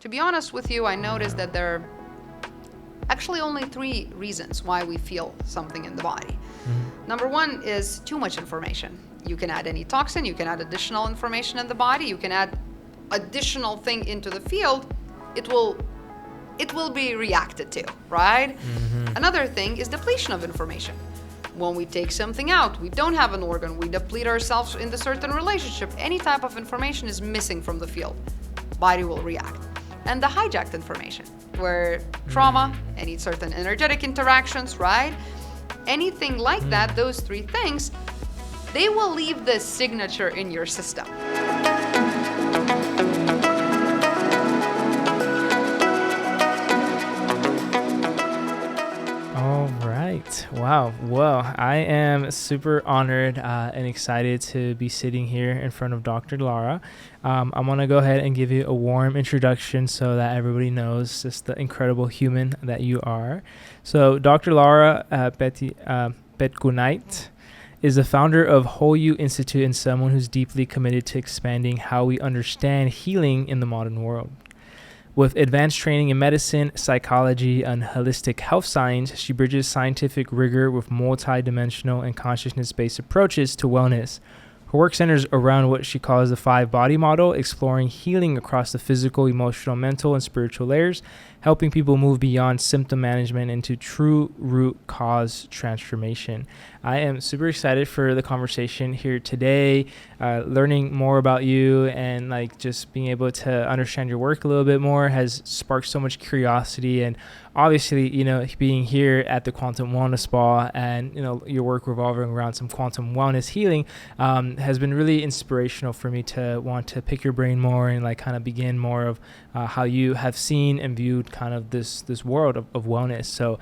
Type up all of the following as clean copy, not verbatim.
To be honest with you, I noticed that there are actually only 3 reasons why we feel something in the body. Number 1 is too much information. You can add any toxin, you can add additional information in the body, you can add additional thing into the field, it will be reacted to, right? Another thing is depletion of information. When we take something out, we don't have an organ, we deplete ourselves in the certain relationship, any type of information is missing from the field, body will react. And the hijacked information, where trauma, any certain energetic interactions, right? Anything like that, those 3 things, they will leave the signature in your system. All right. Wow. Well, I am super honored and excited to be sitting here in front of Dr. Lara. I want to go ahead and give you a warm introduction so that everybody knows just the incredible human that you are. So Dr. Lara Petkunaite is the founder of Whole You Institute and someone who's deeply committed to expanding how we understand healing in the modern world. With advanced training in medicine, psychology, and holistic health science, she bridges scientific rigor with multidimensional and consciousness-based approaches to wellness. Her work centers around what she calls the 5-body model, exploring healing across the physical, emotional, mental, and spiritual layers, helping people move beyond symptom management into true root cause transformation. I am super excited for the conversation here today, learning more about you and like just being able to understand your work a little bit more has sparked so much curiosity. And obviously, being here at the Quantum Wellness Spa and, your work revolving around some quantum wellness healing has been really inspirational for me to want to pick your brain more and like kind of begin more of how you have seen and viewed kind of this world of wellness. So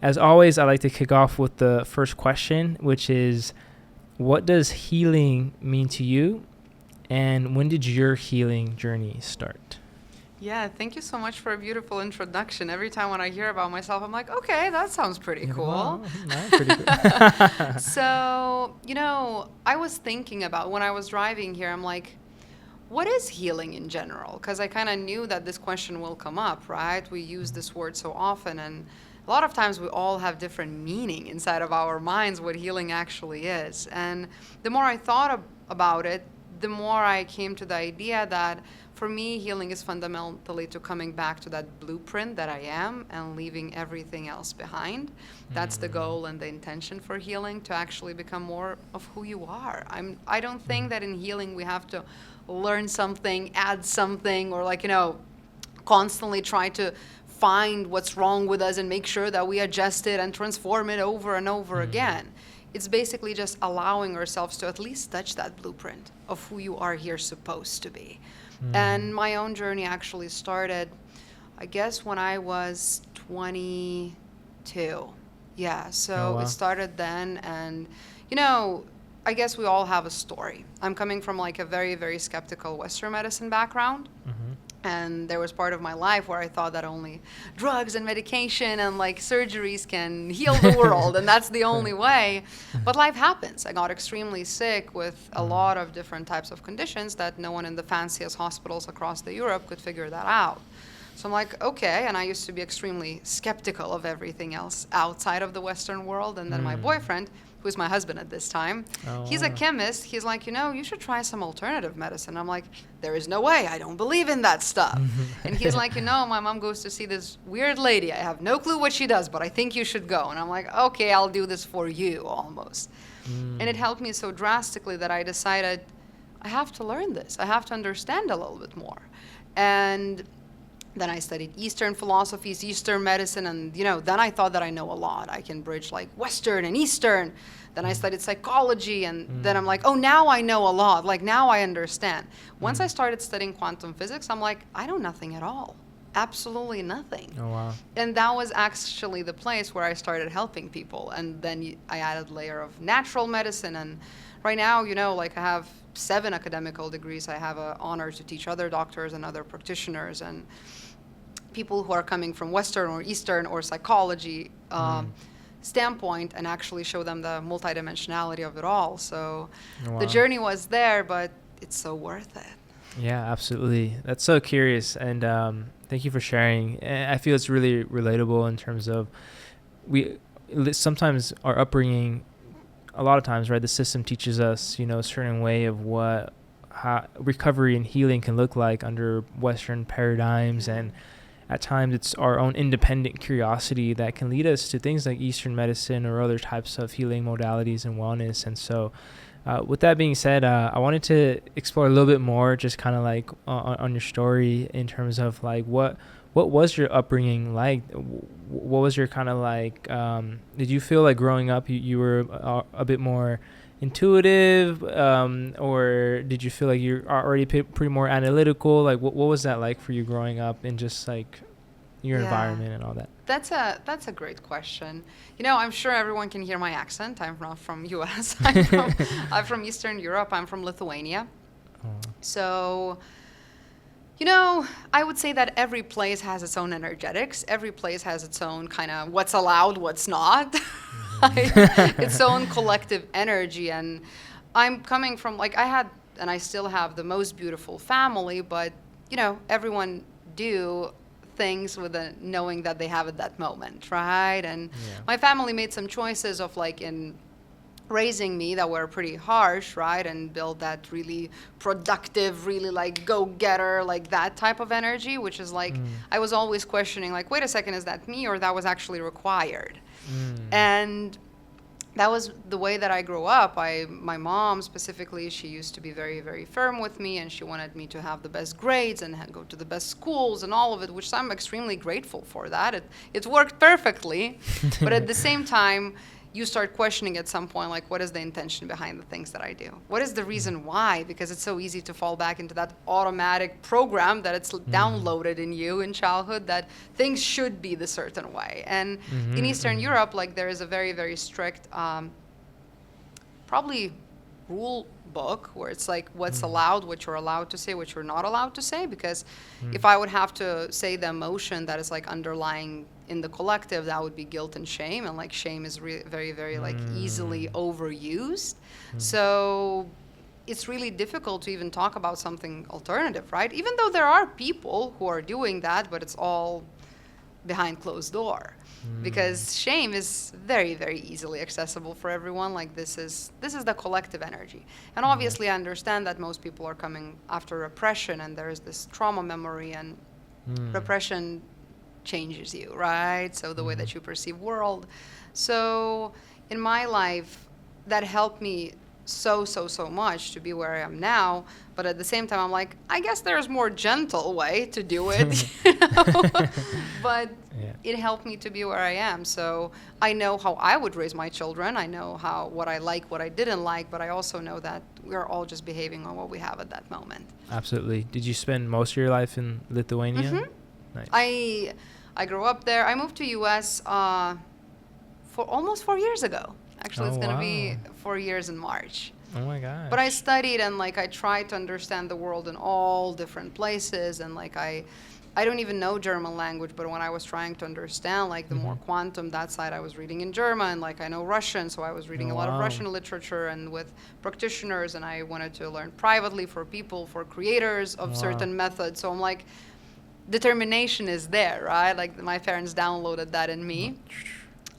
as always, I like to kick off with the first question, which is, what does healing mean to you? And when did your healing journey start? Yeah, thank you so much for a beautiful introduction. Every time when I hear about myself, I'm like, okay, that sounds pretty cool. Wow, pretty cool. So, I was thinking about when I was driving here, I'm like, what is healing in general? Because I kind of knew that this question will come up, right? We use this word so often, and a lot of times we all have different meaning inside of our minds what healing actually is. And the more I thought about it, the more I came to the idea that for me, healing is fundamentally to coming back to that blueprint that I am and leaving everything else behind. That's the goal and the intention for healing, to actually become more of who you are. I don't think that in healing we have to learn something, add something, or constantly try to find what's wrong with us and make sure that we adjust it and transform it over and over again. It's basically just allowing ourselves to at least touch that blueprint of who you are here supposed to be. And my own journey actually started, I guess, when I was 22. Yeah, so Oh, wow. It started then. And, I guess we all have a story. I'm coming from like a very, very skeptical Western medicine background. And there was part of my life where I thought that only drugs and medication and like surgeries can heal the world, and that's the only way. But life happens. I got extremely sick with a lot of different types of conditions that no one in the fanciest hospitals across the Europe could figure that out. So I'm like, okay, and I used to be extremely skeptical of everything else outside of the Western world. And then my boyfriend, who is my husband at this time, he's a chemist. He's like, you should try some alternative medicine. I'm like, there is no way. I don't believe in that stuff. And he's like, my mom goes to see this weird lady. I have no clue what she does, but I think you should go. And I'm like, okay, I'll do this for you almost. And it helped me so drastically that I decided I have to learn this. I have to understand a little bit more. And then I studied Eastern philosophies, Eastern medicine, and then I thought that I know a lot. I can bridge like Western and Eastern. Then I studied psychology, and then I'm like, oh, now I know a lot. Like now I understand. Once I started studying quantum physics, I'm like, I know nothing at all. Absolutely nothing. Oh, wow. And that was actually the place where I started helping people. And then I added a layer of natural medicine. And right now, I have 7 academical degrees. I have an honor to teach other doctors and other practitioners and people who are coming from Western or Eastern or psychology standpoint, and actually show them the multidimensionality of it all. So Wow. the journey was there, but it's so worth it. Yeah, absolutely. That's so curious, and thank you for sharing. And I feel it's really relatable in terms of we sometimes our upbringing, a lot of times, right? The system teaches us, a certain way of what how recovery and healing can look like under Western paradigms, and at times it's our own independent curiosity that can lead us to things like Eastern medicine or other types of healing modalities and wellness. And so with that being said, I wanted to explore a little bit more, just kind of like on your story in terms of like what was your upbringing like? What was your kind of like? Did you feel like growing up you were a bit more intuitive, or did you feel like you're already pretty more analytical? Like what was that like for you growing up in just like your environment and all that? That's a great question. I'm sure everyone can hear my accent. I'm not from US. I'm from Eastern Europe. I'm from Lithuania. Oh. So, I would say that every place has its own energetics. Every place has its own kind of what's allowed, what's not. Its own collective energy. And I'm coming from, like, I had, and I still have the most beautiful family, but, everyone do things with a knowing that they have at that moment, right? And my family made some choices of like in raising me that were pretty harsh, right? And build that really productive, really like go-getter, like that type of energy, which is like, I was always questioning like, wait a second, is that me or that was actually required? And that was the way that I grew up. My mom specifically, she used to be very, very firm with me, and she wanted me to have the best grades and go to the best schools and all of it, which I'm extremely grateful for that. It worked perfectly. But at the same time, you start questioning at some point, like, what is the intention behind the things that I do? What is the reason why? Because it's so easy to fall back into that automatic program that it's downloaded in you in childhood that things should be the certain way. And in Eastern Europe, like, there is a very, very strict, probably rule book where it's like what's allowed, what you're allowed to say, what you're not allowed to say. Because if I would have to say the emotion that is like underlying in the collective, that would be guilt and shame, and like shame is very, very like easily overused. So it's really difficult to even talk about something alternative, right? Even though there are people who are doing that, but it's all behind closed door. Because shame is very, very easily accessible for everyone. Like this is the collective energy. And obviously I understand that most people are coming after repression, and there is this trauma memory, and repression changes you, right? So the way that you perceive world. So in my life, that helped me so much to be where I am now. But at the same time, I'm like, I guess there's more gentle way to do it. But it helped me to be where I am. So I know how I would raise my children. I know what I like, what I didn't like, but I also know that we're all just behaving on what we have at that moment. Absolutely. Did you spend most of your life in Lithuania? Nice. I grew up there. I moved to US for almost 4 years ago. Actually, it's going to be 4 years in March. Oh my gosh. But I studied, and like I tried to understand the world in all different places, and like I don't even know German language, but when I was trying to understand like the more quantum that side, I was reading in German. Like I know Russian, so I was reading a lot of Russian literature and with practitioners, and I wanted to learn privately for people, for creators of certain methods. So I'm like, determination is there, right? Like my parents downloaded that in me.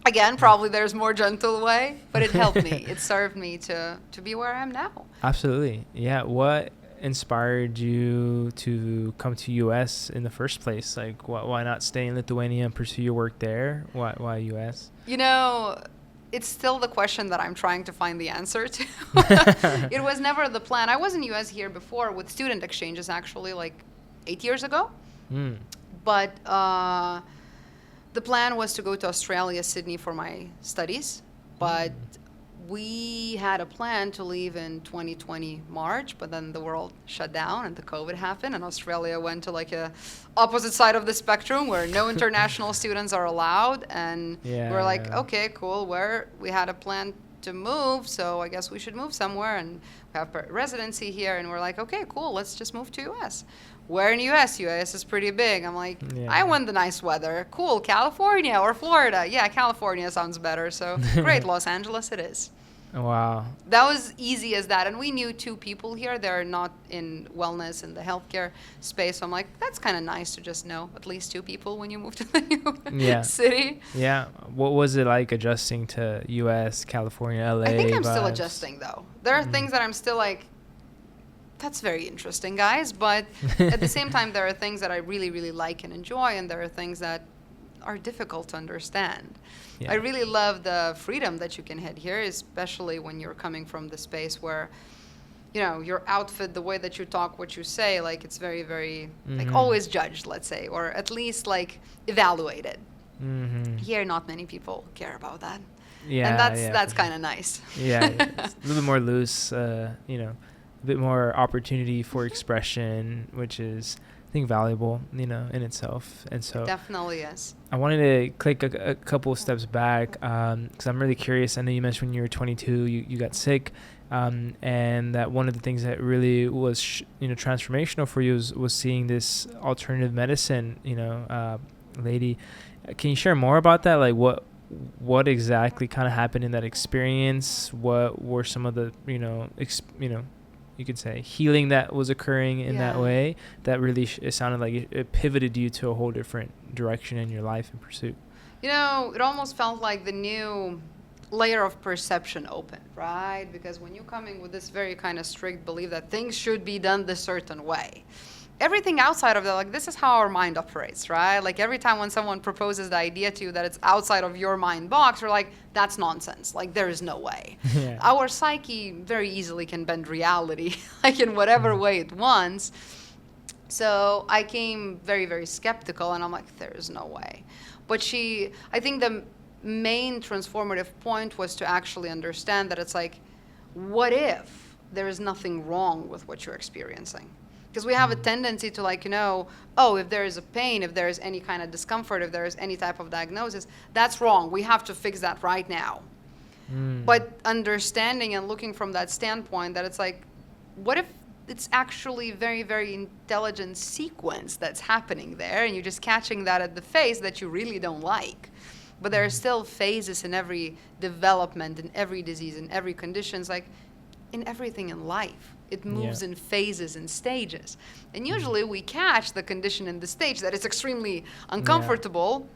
Again, probably there's more gentle way, but it helped me. It served me to be where I am now. Absolutely. Yeah. What inspired you to come to US in the first place? Like, why not stay in Lithuania and pursue your work there? Why US? It's still the question that I'm trying to find the answer to. It was never the plan. I was in US here before with student exchanges, actually, like 8 years ago. But the plan was to go to Australia, Sydney for my studies, but we had a plan to leave in 2020 March, but then the world shut down and the COVID happened, and Australia went to like a opposite side of the spectrum where no international students are allowed, and we're like, okay, cool, we had a plan to move, so I guess we should move somewhere, and we have residency here, and we're like, okay, cool, let's just move to US. Where in US? US is pretty big. I'm like, I want the nice weather. Cool, California or Florida. Yeah, California sounds better. So great, Los Angeles it is. Wow. That was easy as that. And we knew two people here. They're not in wellness in the healthcare space. So I'm like, that's kind of nice to just know at least two people when you move to the new city. Yeah. What was it like adjusting to US, California, LA? I think I'm vibes? still adjusting, though. There are things that I'm still like, that's very interesting, guys. But at the same time, there are things that I really, really like and enjoy. And there are things that are difficult to understand. Yeah. I really love the freedom that you can hit here, especially when you're coming from the space where, you know, your outfit, the way that you talk, what you say, like it's very, very, like always judged, let's say, or at least like evaluated. Here, not many people care about that. Yeah. And that's kind of nice. Yeah. It's a little bit more loose, you know, a bit more opportunity for expression, which is, I think, valuable, you know, in itself. And so it definitely is. I wanted to click a couple of steps back because I'm really curious. I know you mentioned when you were 22, you got sick, and that one of the things that really was, you know, transformational for you was seeing this alternative medicine, you know, lady. Can you share more about that? Like what exactly kind of happened in that experience? What were some of the, you know, you could say healing that was occurring in that way that really it sounded like it pivoted you to a whole different direction in your life and pursuit? You know, it almost felt like the new layer of perception opened, right? Because when you're coming with this very kind of strict belief that things should be done this certain way, everything outside of that, like this is how our mind operates, right? Like every time when someone proposes the idea to you that it's outside of your mind box, you're like, that's nonsense. Like there is no way. Yeah. Our psyche very easily can bend reality, like in whatever way it wants. So I came very, very skeptical, and I'm like, there is no way. But I think the main transformative point was to actually understand that it's like, what if there is nothing wrong with what you're experiencing? Because we have a tendency to like, you know, oh, if there is a pain, if there is any kind of discomfort, if there is any type of diagnosis, that's wrong. We have to fix that right now. But understanding and looking from that standpoint that it's like, what if it's actually very, very intelligent sequence that's happening there, and you're just catching that at the phase that you really don't like. But there are still phases in every development, in every disease, in every condition, like in everything in life. It moves in phases and stages. And usually we catch the condition in the stage that it's extremely uncomfortable.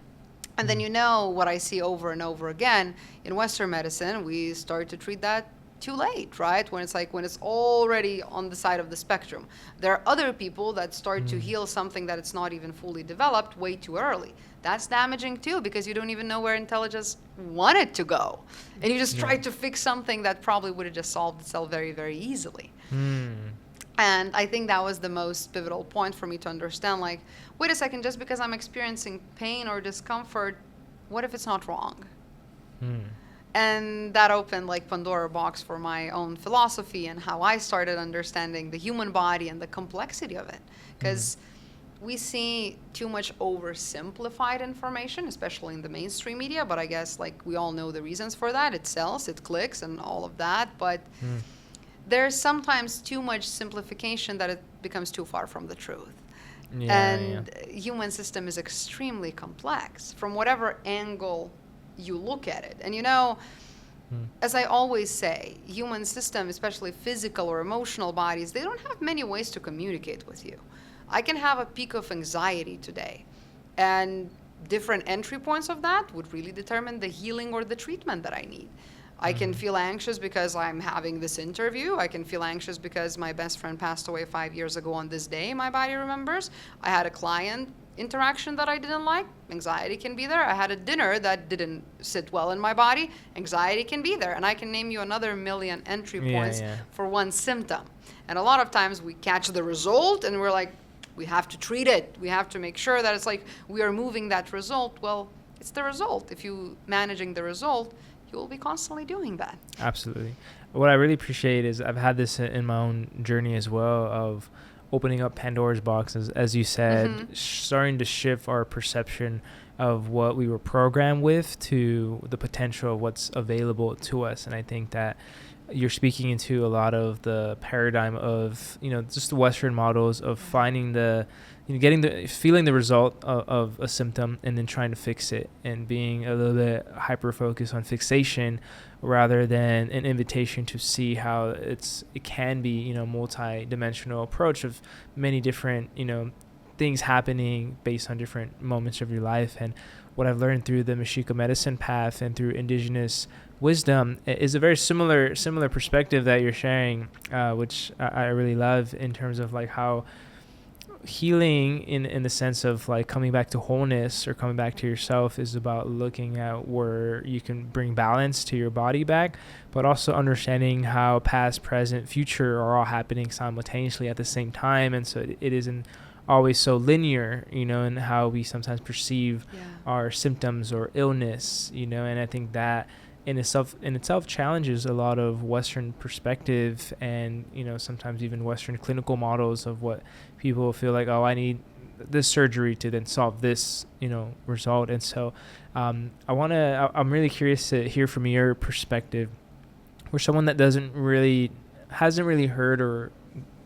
And then, you know, what I see over and over again in Western medicine, we start to treat that too late, right? When it's already on the side of the spectrum. There are other people that start to heal something that it's not even fully developed way too early. That's damaging too, because you don't even know where intelligence wanted to go. And you just try to fix something that probably would have just solved itself very, very easily. And I think that was the most pivotal point for me to understand, like, wait a second, just because I'm experiencing pain or discomfort, what if it's not wrong? And that opened like Pandora box for my own philosophy and how I started understanding the human body and the complexity of it. Because we see too much oversimplified information, especially in the mainstream media, but I guess like we all know the reasons for that. It sells, it clicks, and all of that. But there's sometimes too much simplification that it becomes too far from the truth. Human system is extremely complex from whatever angle you look at it. And you know, as I always say, human system, especially physical or emotional bodies, they don't have many ways to communicate with you. I can have a peak of anxiety today, and different entry points of that would really determine the healing or the treatment that I need. I can feel anxious because I'm having this interview. I can feel anxious because my best friend passed away 5 years ago on this day, my body remembers. I had a client interaction that I didn't like. Anxiety can be there. I had a dinner that didn't sit well in my body. Anxiety can be there. And I can name you another million entry points for one symptom. And a lot of times we catch the result and we're like, we have to treat it. We have to make sure that it's like we are moving that result. Well, it's the result. If you managing the result, you will be constantly doing that. Absolutely. What I really appreciate is I've had this in my own journey as well of opening up Pandora's boxes, as you said, starting to shift our perception of what we were programmed with to the potential of what's available to us. And I think that you're speaking into a lot of the paradigm of, just the Western models of finding feeling the result of a symptom and then trying to fix it, and being a little bit hyper focused on fixation rather than an invitation to see how it can be, multi-dimensional approach of many different, things happening based on different moments of your life. And what I've learned through the Mexica medicine path and through indigenous wisdom is a very similar perspective that you're sharing, which I really love, in terms of like how healing in the sense of like coming back to wholeness or coming back to yourself is about looking at where you can bring balance to your body back, but also understanding how past, present, future are all happening simultaneously at the same time. And so it isn't always so linear, in how we sometimes perceive our symptoms or illness, and I think that in itself challenges a lot of Western perspective and, sometimes even Western clinical models of what people feel like, oh, I need this surgery to then solve this, result. And so I'm really curious to hear from your perspective. For someone that hasn't really heard or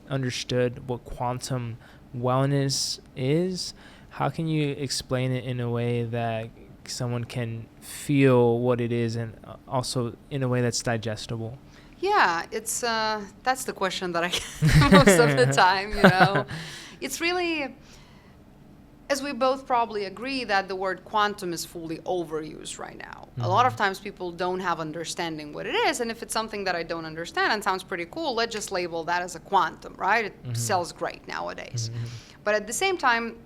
understood what quantum wellness is, how can you explain it in a way that someone can feel what it is, and also in a way that's digestible? Yeah, it's that's the question that I get most of the time, It's really, as we both probably agree, that the word quantum is fully overused right now. A lot of times people don't have understanding what it is, and if it's something that I don't understand and sounds pretty cool, let's just label that as a quantum, right? It sells great nowadays. But at the same time,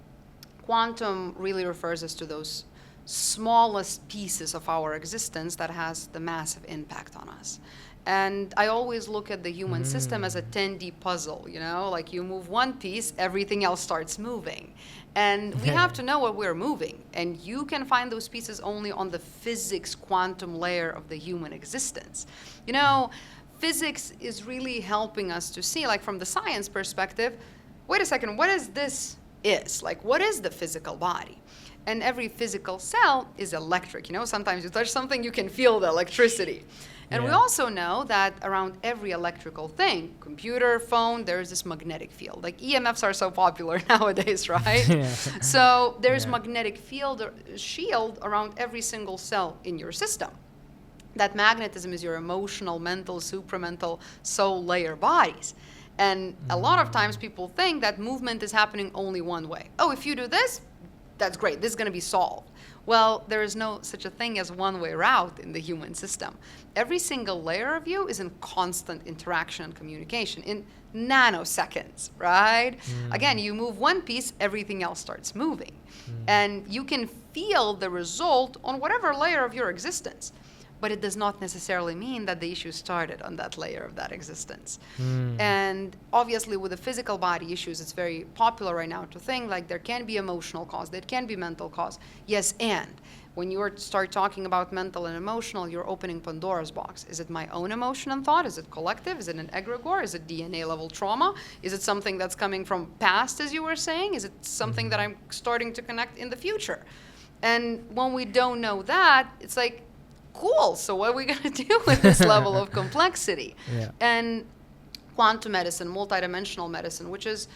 quantum really refers us to those smallest pieces of our existence that has the massive impact on us. And I always look at the human system as a 10D puzzle, like you move one piece, everything else starts moving. And we have to know what we're moving. And you can find those pieces only on the physics quantum layer of the human existence. Physics is really helping us to see, like from the science perspective, wait a second, what is this is? Like, what is the physical body? And every physical cell is electric. Sometimes you touch something, you can feel the electricity. And we also know that around every electrical thing, computer, phone, there's this magnetic field. Like EMFs are so popular nowadays, right? So there's magnetic field or shield around every single cell in your system. That magnetism is your emotional, mental, supramental, soul layer bodies. And a lot of times people think that movement is happening only one way. Oh, if you do this, that's great, this is going to be solved. Well, there is no such a thing as one-way route in the human system. Every single layer of you is in constant interaction and communication in nanoseconds, right? Again, you move one piece, everything else starts moving. And you can feel the result on whatever layer of your existence. But it does not necessarily mean that the issue started on that layer of that existence. And obviously with the physical body issues, it's very popular right now to think like there can be emotional cause, there can be mental cause. Yes, and when you start talking about mental and emotional, you're opening Pandora's box. Is it my own emotion and thought? Is it collective? Is it an egregore? Is it DNA level trauma? Is it something that's coming from past, as you were saying? Is it something that I'm starting to connect in the future? And when we don't know that, it's like, cool, so what are we going to do with this level of complexity? And quantum medicine, multidimensional medicine, which is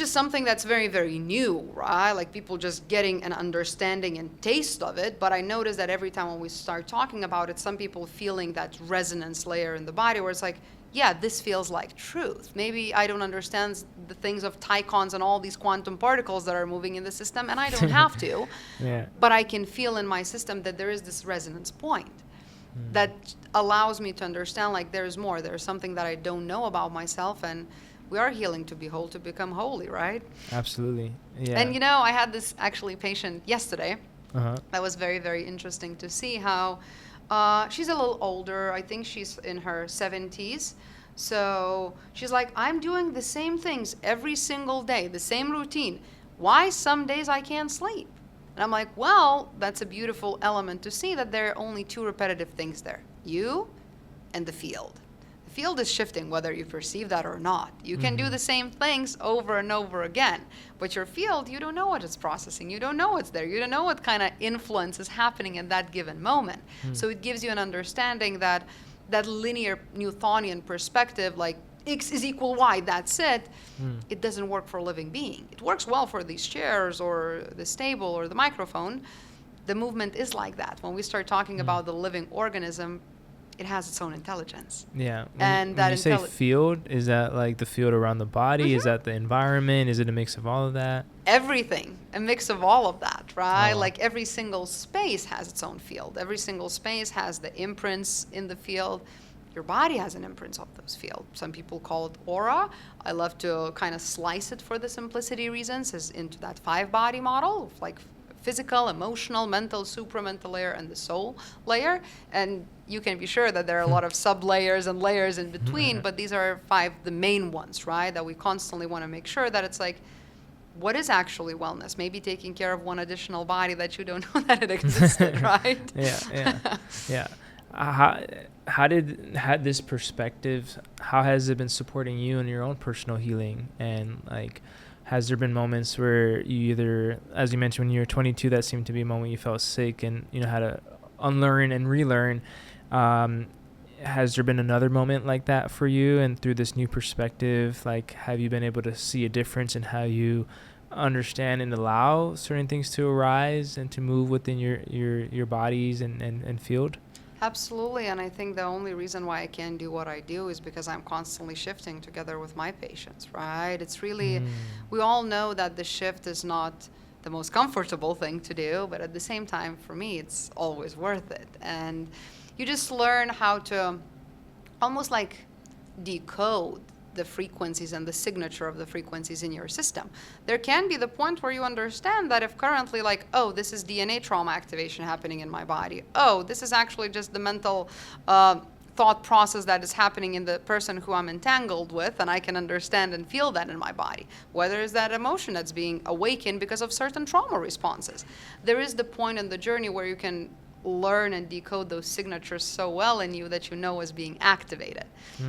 something that's very, very new, right? Like people just getting an understanding and taste of it. But I notice that every time when we start talking about it, some people feeling that resonance layer in the body where it's like, yeah, this feels like truth. Maybe I don't understand the things of ticons and all these quantum particles that are moving in the system, and I don't have to. But I can feel in my system that there is this resonance point that allows me to understand like there's more. There's something that I don't know about myself, and we are healing to be whole, to become holy, right? Absolutely. And I had this actually patient yesterday. That was very, very interesting to see how she's a little older. I think she's in her 70s. So she's like, I'm doing the same things every single day, the same routine. Why some days I can't sleep? And I'm like, well, that's a beautiful element to see that there are only two repetitive things there. You and the field. The field is shifting whether you perceive that or not. You can do the same things over and over again. But your field, you don't know what it's processing. You don't know what's there. You don't know what kind of influence is happening in that given moment. So it gives you an understanding that that linear Newtonian perspective, like X is equal Y, that's it. It doesn't work for a living being. It works well for these chairs or this table or the microphone. The movement is like that. When we start talking about the living organism, it has its own intelligence. Yeah. And when you say field, is that like the field around the body? Is that the environment? Is it a mix of all of that? Everything, a mix of all of that, right? Like every single space has its own field. Every single space has the imprints in the field. Your body has an imprint of those fields. Some people call it aura. I love to kind of slice it for the simplicity reasons as into that 5-body model of like physical, emotional, mental, supramental layer, and the soul layer. And you can be sure that there are a lot of sub-layers and layers in between, but these are 5, the main ones, right? That we constantly want to make sure that it's like, what is actually wellness? Maybe taking care of one additional body that you don't know that it existed, right? Yeah. Had this perspective, how has it been supporting you in your own personal healing? And like, has there been moments where you either, as you mentioned, when you were 22, that seemed to be a moment you felt sick and, you know, had to unlearn and relearn. Has there been another moment like that for you? And through this new perspective, like, have you been able to see a difference in how you understand and allow certain things to arise and to move within your bodies and field? Absolutely, and I think the only reason why I can do what I do is because I'm constantly shifting together with my patients, right? It's really, we all know that the shift is not the most comfortable thing to do, but at the same time, for me, it's always worth it. And you just learn how to almost like decode the frequencies and the signature of the frequencies in your system. There can be the point where you understand that if currently like, oh, this is DNA trauma activation happening in my body. Oh, this is actually just the mental thought process that is happening in the person who I'm entangled with, and I can understand and feel that in my body. Whether it's that emotion that's being awakened because of certain trauma responses. There is the point in the journey where you can learn and decode those signatures so well in you that you know is being activated.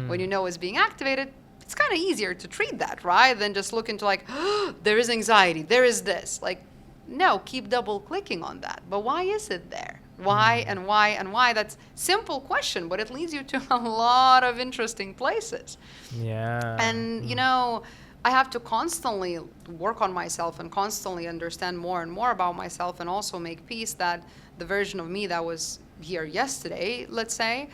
When you know is being activated, it's kind of easier to treat that, right? Than just look into like, oh, there is anxiety, there is this. Like, no, keep double clicking on that. But why is it there? Why and why and why? That's simple question, but it leads you to a lot of interesting places. Yeah. And, you know, I have to constantly work on myself and constantly understand more and more about myself and also make peace that the version of me that was here yesterday, let's say,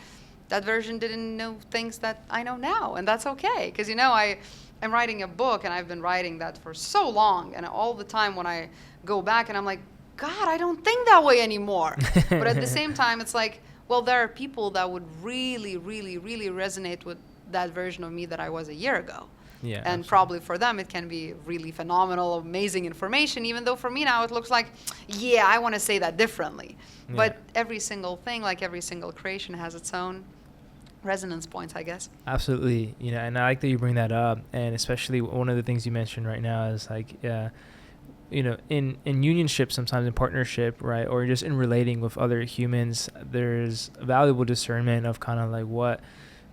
that version didn't know things that I know now, and that's okay. Because, you know, I am writing a book, and I've been writing that for so long, and all the time when I go back and I'm like, God, I don't think that way anymore. But at the same time, it's like, well, there are people that would really, really, really resonate with that version of me that I was a year ago. Yeah, and absolutely. Probably for them, it can be really phenomenal, amazing information, even though for me now it looks like, yeah, I want to say that differently. Yeah. But every single thing, like every single creation, has its own resonance points, I guess. Absolutely. You know, and I like that you bring that up. And especially one of the things you mentioned right now is like, you know, in unionship, sometimes in partnership, right, or just in relating with other humans, there's valuable discernment of kind of like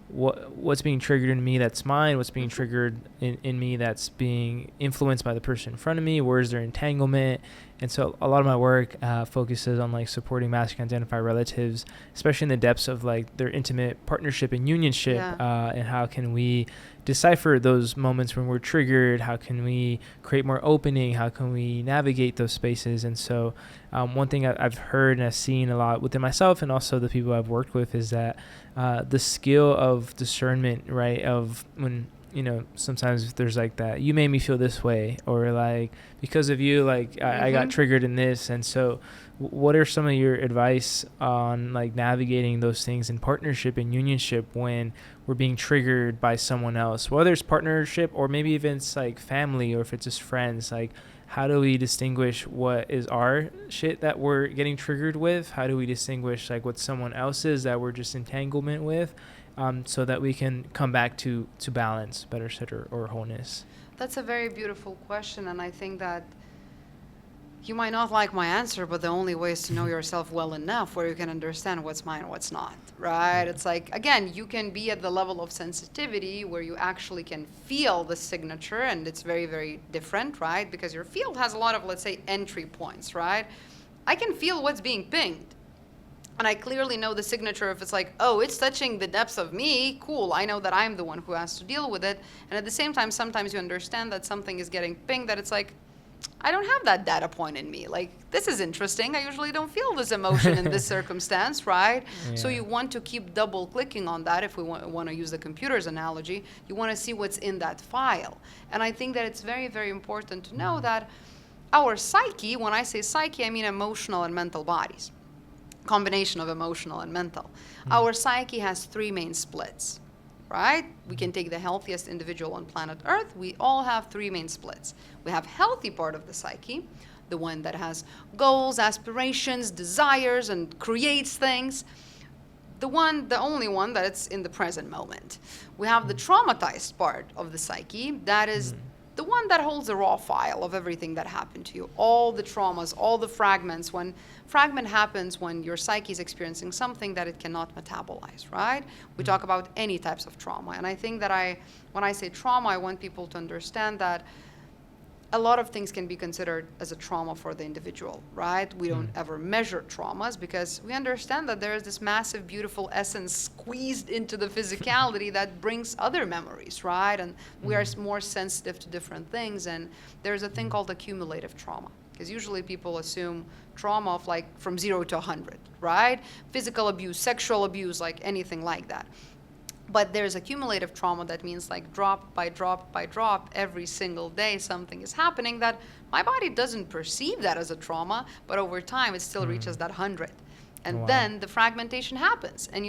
what's being triggered in me that's mine, what's being triggered in me that's being influenced by the person in front of me, where's their entanglement. And so a lot of my work focuses on like supporting masculine identified relatives, especially in the depths of like their intimate partnership and unionship. And how can we decipher those moments when we're triggered? How can we create more opening? How can we navigate those spaces? And so one thing I've heard and I've seen a lot within myself and also the people I've worked with is that the skill of discernment, right, of when, you know, sometimes there's like that, you made me feel this way, or like, because of you, like, I got triggered in this. And so what are some of your advice on like navigating those things in partnership and unionship when we're being triggered by someone else, whether it's partnership or maybe even it's like family or if it's just friends? Like, how do we distinguish what is our shit that we're getting triggered with? How do we distinguish like what someone else's that we're just entanglement with? So that we can come back to balance, better said, or wholeness? That's a very beautiful question, and I think that you might not like my answer, but the only way is to know yourself well enough where you can understand what's mine and what's not, right? It's like, again, you can be at the level of sensitivity where you actually can feel the signature, and it's very, very different, right? Because your field has a lot of, let's say, entry points, right? I can feel what's being pinged. And I clearly know the signature if it's like, oh, it's touching the depths of me, cool. I know that I'm the one who has to deal with it. And at the same time, sometimes you understand that something is getting pinged, that it's like, I don't have that data point in me. Like, this is interesting. I usually don't feel this emotion in this circumstance, right? Yeah. So you want to keep double clicking on that. If we want to use the computer's analogy, you want to see what's in that file. And I think that it's very, very important to know that our psyche, when I say psyche, I mean emotional and mental bodies. Combination of emotional and mental. Our psyche has three main splits, right? We can take the healthiest individual on planet Earth. We all have three main splits. We have healthy part of the psyche, the one that has goals, aspirations, desires, and creates things. The only one that it's in the present moment. We have the traumatized part of the psyche, that is the one that holds a raw file of everything that happened to you, all the traumas, all the fragments. When fragment happens, when your psyche is experiencing something that it cannot metabolize, right? We talk about any types of trauma. And I think that when I say trauma, I want people to understand that a lot of things can be considered as a trauma for the individual, right? We don't ever measure traumas because we understand that there is this massive, beautiful essence squeezed into the physicality that brings other memories, right? And we are more sensitive to different things. And there's a thing called accumulative trauma, because usually people assume trauma of like from 0 to 100, right? Physical abuse, sexual abuse, like anything like that. But there's accumulative trauma that means like drop by drop by drop, every single day something is happening that my body doesn't perceive that as a trauma, but over time it still reaches that 100. And then the fragmentation happens. And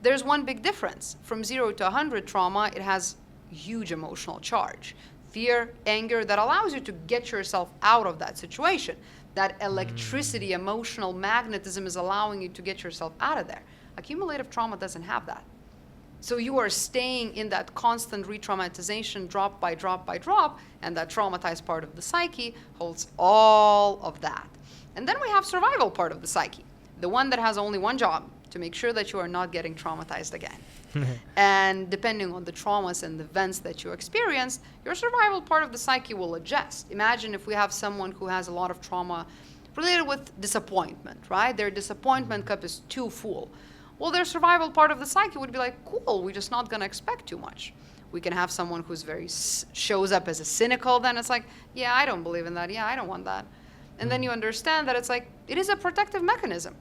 there's one big difference. From 0 to 100 trauma, it has huge emotional charge. Fear, anger, that allows you to get yourself out of that situation. That electricity, emotional magnetism is allowing you to get yourself out of there. Accumulative trauma doesn't have that. So you are staying in that constant re-traumatization, drop by drop by drop, and that traumatized part of the psyche holds all of that. And then we have survival part of the psyche, the one that has only one job, to make sure that you are not getting traumatized again. And depending on the traumas and the events that you experienced, your survival part of the psyche will adjust. Imagine if we have someone who has a lot of trauma related with disappointment, right? Their disappointment cup is too full. Well, their survival part of the psyche would be like, cool, we're just not going to expect too much. We can have someone who's shows up as a cynical, then it's like, yeah, I don't believe in that. Yeah, I don't want that. And then you understand that it's like, it is a protective mechanism.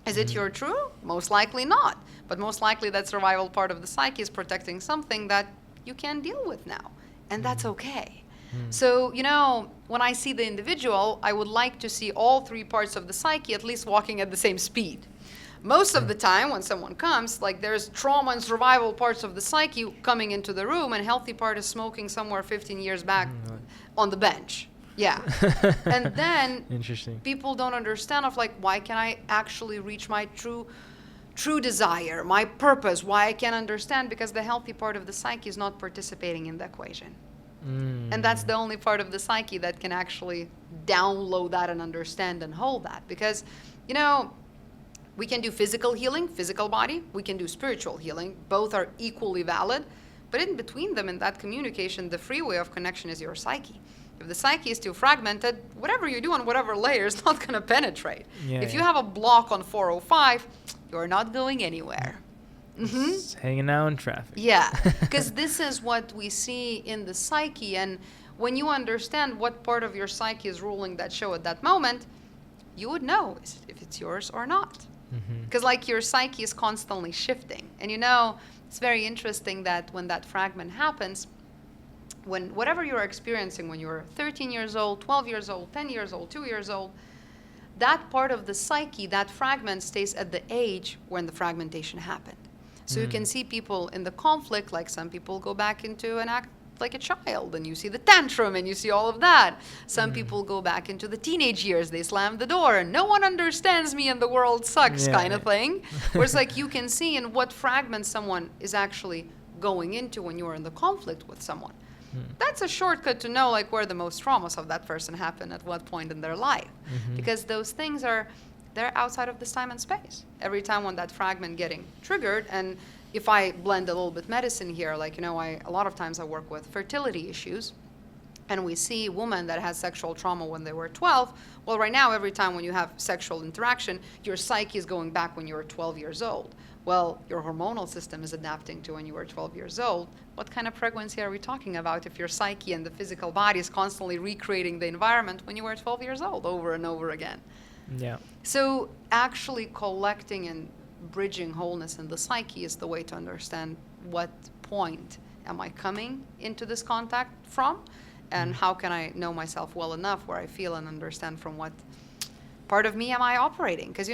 Is it your true? Most likely not. But most likely that survival part of the psyche is protecting something that you can't deal with now. And that's okay. So, when I see the individual, I would like to see all three parts of the psyche at least walking at the same speed. Most of the time when someone comes, like there's trauma and survival parts of the psyche coming into the room, and healthy part is smoking somewhere 15 years back on the bench. Yeah. And then people don't understand of like, why can I actually reach my true desire, my purpose, why I can't understand, because the healthy part of the psyche is not participating in the equation. And that's the only part of the psyche that can actually download that and understand and hold that. Because, we can do physical healing, physical body. We can do spiritual healing. Both are equally valid. But in between them, in that communication, the freeway of connection is your psyche. If the psyche is too fragmented, whatever you do on whatever layer is not going to penetrate. If you have a block on 405, you're not going anywhere. Just hanging out in traffic. Yeah, because this is what we see in the psyche. And when you understand what part of your psyche is ruling that show at that moment, you would know if it's yours or not. Because your psyche is constantly shifting. And it's very interesting that when that fragment happens, when whatever you're experiencing when you're 13 years old, 12 years old, 10 years old, 2 years old, that part of the psyche, that fragment stays at the age when the fragmentation happened. So you can see people in the conflict, like some people go back into and act like a child, and you see the tantrum and you see all of that. Some people go back into the teenage years, they slam the door and no one understands me and the world sucks kind of thing. Where it's you can see in what fragment someone is actually going into when you're in the conflict with someone. That's a shortcut to know where the most traumas of that person happen at what point in their life. Because those things they're outside of this time and space. Every time when that fragment getting triggered, and if I blend a little bit medicine here, a lot of times I work with fertility issues. and we see women that had sexual trauma when they were 12. Well, right now, every time when you have sexual interaction, your psyche is going back when you were 12 years old. Well, your hormonal system is adapting to when you were 12 years old. What kind of pregnancy are we talking about if your psyche and the physical body is constantly recreating the environment when you were 12 years old over and over again? Yeah. So actually collecting and bridging wholeness in the psyche is the way to understand what point am I coming into this contact from, and how can I know myself well enough where I feel and understand from what part of me am I operating? Because,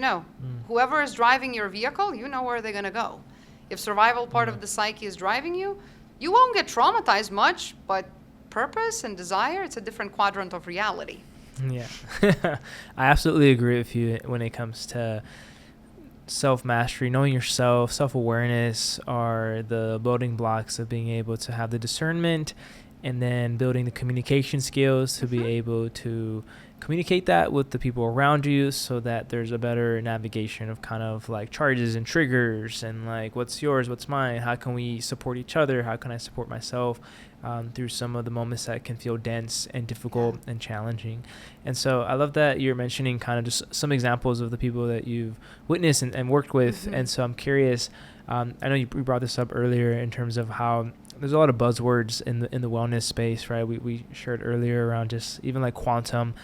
whoever is driving your vehicle, you know where they're going to go. If survival part of the psyche is driving you, you won't get traumatized much, but purpose and desire, it's a different quadrant of reality. Yeah. I absolutely agree with you when it comes to self-mastery. Knowing yourself, self-awareness are the building blocks of being able to have the discernment, and then building the communication skills to be able to communicate that with the people around you, so that there's a better navigation of kind of like charges and triggers, and like what's yours, what's mine, how can we support each other, how can I support myself through some of the moments that can feel dense and difficult and challenging. And so I love that you're mentioning kind of just some examples of the people that you've witnessed and worked with. And so I'm curious, I know you brought this up earlier in terms of how there's a lot of buzzwords in the wellness space, right? We shared earlier around just even like quantum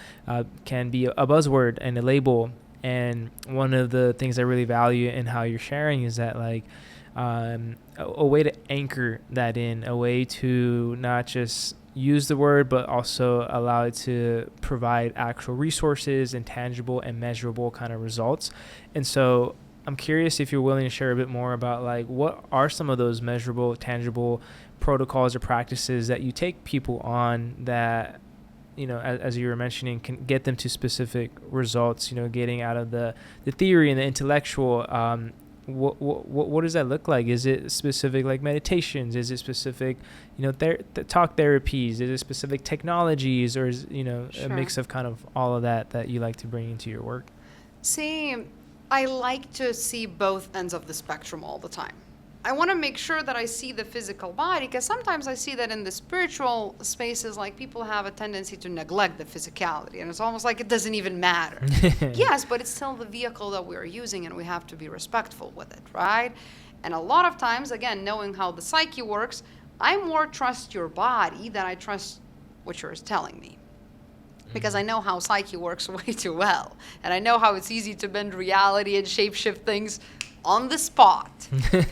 can be a buzzword and a label. And one of the things I really value in how you're sharing is that like a way to anchor that in, a way to not just use the word, but also allow it to provide actual resources and tangible and measurable kind of results. And so I'm curious if you're willing to share a bit more about like what are some of those measurable, tangible protocols or practices that you take people on that, as you were mentioning, can get them to specific results, getting out of the theory and the intellectual. What does that look like? Is it specific like meditations? Is it specific, talk therapies? Is it specific technologies, or is, a mix of kind of all of that you like to bring into your work? See, I like to see both ends of the spectrum all the time. I want to make sure that I see the physical body, because sometimes I see that in the spiritual spaces, like people have a tendency to neglect the physicality, and it's almost like it doesn't even matter. Yes, but it's still the vehicle that we're using, and we have to be respectful with it, right? And a lot of times, again, knowing how the psyche works, I more trust your body than I trust what you're telling me. Because I know how psyche works way too well. And I know how it's easy to bend reality and shapeshift things on the spot.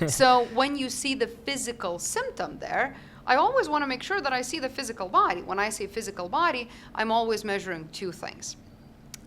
So when you see the physical symptom there, I always want to make sure that I see the physical body. When I say physical body, I'm always measuring two things.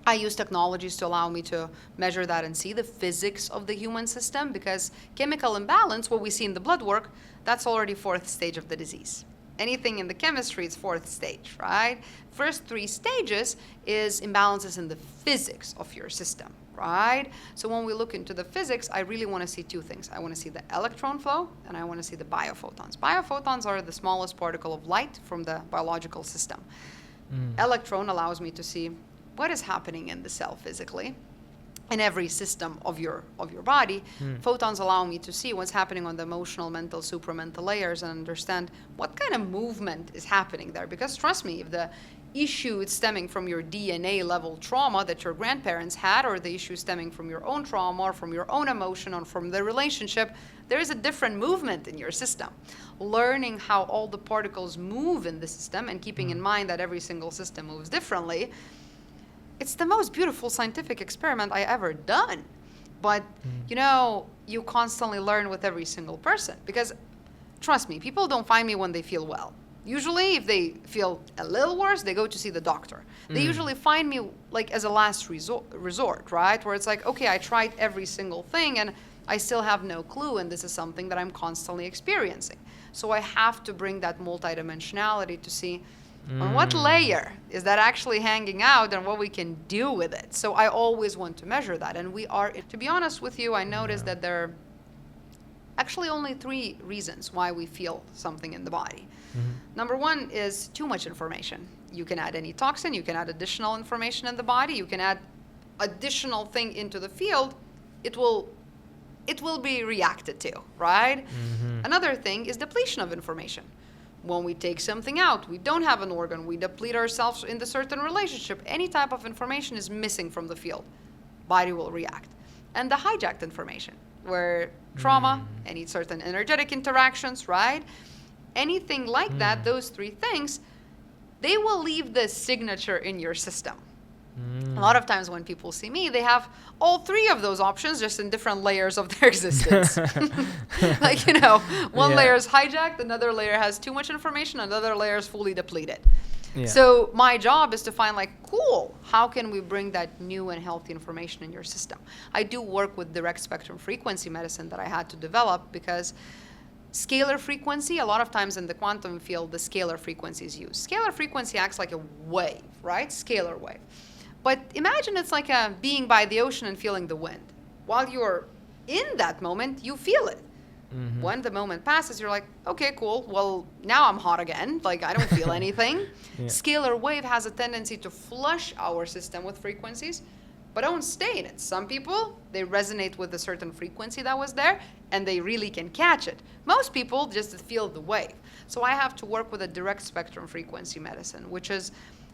I use technologies to allow me to measure that and see the physics of the human system, because chemical imbalance, what we see in the blood work, that's already fourth stage of the disease. Anything in the chemistry is fourth stage, right? First three stages is imbalances in the physics of your system, right? So when we look into the physics, I really want to see two things. I want to see the electron flow, and I want to see the biophotons. Biophotons are the smallest particle of light from the biological system. Electron allows me to see what is happening in the cell physically, in every system of your body. Photons allow me to see what's happening on the emotional, mental, supramental layers, and understand what kind of movement is happening there. Because trust me, if the issue is stemming from your DNA level trauma that your grandparents had, or the issue stemming from your own trauma, or from your own emotion, or from the relationship, there is a different movement in your system. Learning how all the particles move in the system, and keeping in mind that every single system moves differently, it's the most beautiful scientific experiment I ever done. But, you constantly learn with every single person. Because, trust me, people don't find me when they feel well. Usually, if they feel a little worse, they go to see the doctor. They usually find me like as a last resort, right? Where it's like, okay, I tried every single thing and I still have no clue, and this is something that I'm constantly experiencing. So I have to bring that multidimensionality to see on what layer is that actually hanging out, and what we can do with it. So I always want to measure that. And to be honest with you, I noticed that there are actually only three reasons why we feel something in the body. Number one is too much information. You can add any toxin, you can add additional information in the body, you can add additional thing into the field, it will be reacted to, right? Another thing is depletion of information. When we take something out, we don't have an organ, we deplete ourselves in the certain relationship, any type of information is missing from the field, body will react. And the hijacked information, where trauma, any certain energetic interactions, right? Anything like that, those three things, they will leave the signature in your system. A lot of times when people see me, they have all three of those options just in different layers of their existence. Like, one layer is hijacked, another layer has too much information, another layer is fully depleted. Yeah. So my job is to find cool, how can we bring that new and healthy information in your system? I do work with direct spectrum frequency medicine that I had to develop because scalar frequency, a lot of times in the quantum field, the scalar frequency is used. Scalar frequency acts like a wave, right? Scalar wave. But imagine it's like being by the ocean and feeling the wind. While you're in that moment, you feel it. Mm-hmm. When the moment passes, you're like, okay, cool. Well, now I'm hot again. I don't feel anything. Yeah. Scalar wave has a tendency to flush our system with frequencies, but don't stay in it. Some people, they resonate with a certain frequency that was there, and they really can catch it. Most people just feel the wave. So I have to work with a direct spectrum frequency medicine, which is,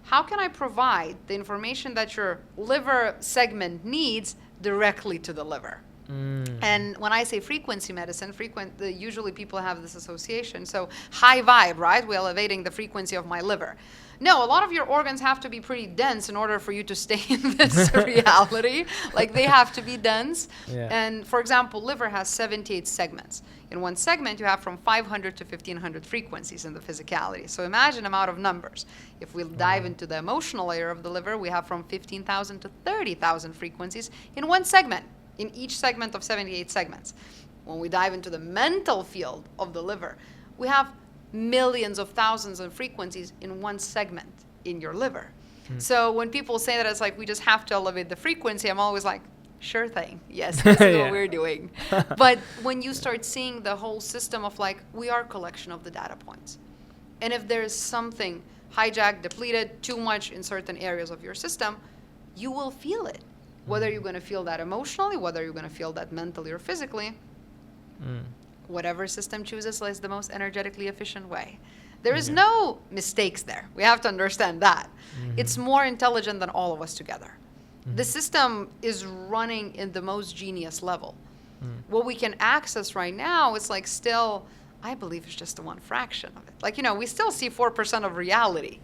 how can I provide the information that your liver segment needs directly to the liver? And when I say frequency medicine, usually people have this association. So high vibe, right? We're elevating the frequency of my liver. No, a lot of your organs have to be pretty dense in order for you to stay in this reality. They have to be dense. Yeah. And for example, liver has 78 segments. In one segment, you have from 500 to 1500 frequencies in the physicality. So imagine amount of numbers. If we dive into the emotional layer of the liver, we have from 15,000 to 30,000 frequencies in one segment, in each segment of 78 segments. When we dive into the mental field of the liver, we have millions of thousands of frequencies in one segment in your liver. So when people say that it's we just have to elevate the frequency, I'm always like, sure thing. Yes, this is what we're doing. But when you start seeing the whole system of we are a collection of the data points. And if there's something hijacked, depleted, too much in certain areas of your system, you will feel it. Whether you're going to feel that emotionally, whether you're going to feel that mentally or physically, whatever system chooses is the most energetically efficient way. There is no mistakes there. We have to understand that. It's more intelligent than all of us together. The system is running in the most genius level. What we can access right now is still, I believe it's just the one fraction of it. We still see 4% of reality.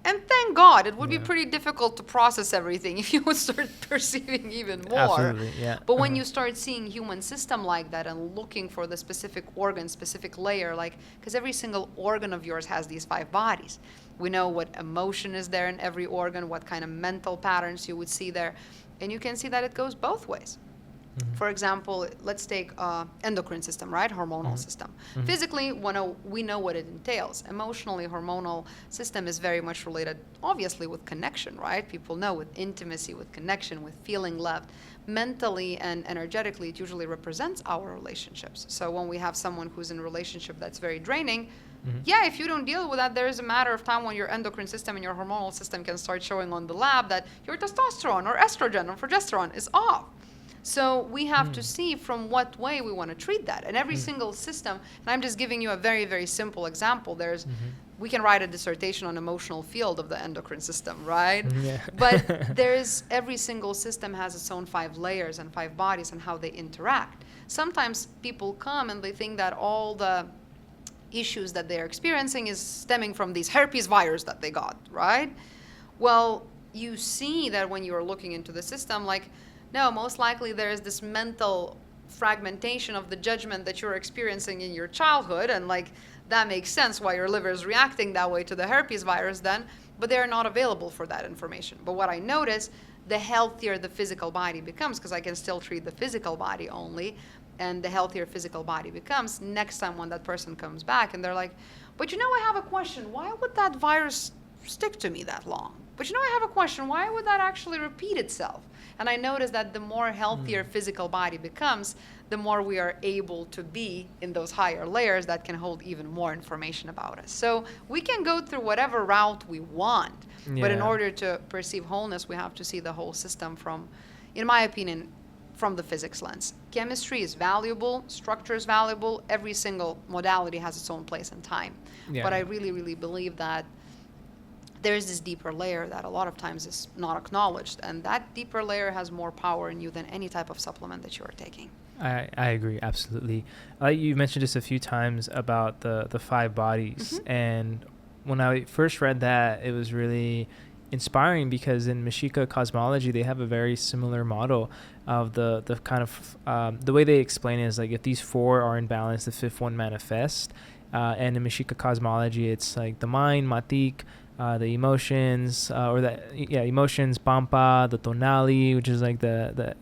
And thank God, it would be pretty difficult to process everything if you would start perceiving even more. Absolutely, yeah. But when you start seeing human system like that and looking for the specific organ, specific layer, because every single organ of yours has these 5 bodies. We know what emotion is there in every organ, what kind of mental patterns you would see there. And you can see that it goes both ways. For example, let's take endocrine system, right? Hormonal system. Physically, we know what it entails. Emotionally, hormonal system is very much related, obviously, with connection, right? People know with intimacy, with connection, with feeling loved. Mentally and energetically, it usually represents our relationships. So when we have someone who's in a relationship that's very draining, if you don't deal with that, there is a matter of time when your endocrine system and your hormonal system can start showing on the lab that your testosterone or estrogen or progesterone is off. So we have to see from what way we want to treat that. And every single system, and I'm just giving you a very, very simple example. We can write a dissertation on emotional field of the endocrine system, right? But every single system has its own 5 layers and 5 bodies and how they interact. Sometimes people come and they think that all the issues that they're experiencing is stemming from these herpes virus that they got, right? Well, you see that when you're looking into the system, no, most likely there is this mental fragmentation of the judgment that you're experiencing in your childhood, and that makes sense why your liver is reacting that way to the herpes virus then, but they're not available for that information. But what I notice, the healthier the physical body becomes, because I can still treat the physical body only, and the healthier physical body becomes, next time when that person comes back and they're like, but I have a question, why would that virus stick to me that long? But I have a question, why would that actually repeat itself? And I notice that the more healthier physical body becomes, the more we are able to be in those higher layers that can hold even more information about us. So we can go through whatever route we want, but in order to perceive wholeness, we have to see the whole system from, in my opinion, from the physics lens. Chemistry is valuable, structure is valuable, every single modality has its own place and time. Yeah. But I really, really believe that there's this deeper layer that a lot of times is not acknowledged, and that deeper layer has more power in you than any type of supplement that you are taking. I agree, absolutely. You mentioned this a few times about the five bodies, and when I first read that, it was really inspiring because in Mexica cosmology they have a very similar model of the kind of the way they explain it is like if these four are in balance, the fifth one manifests. And in Mexica cosmology, it's like the mind, matik, the emotions, emotions, pampa, the tonali, which is like the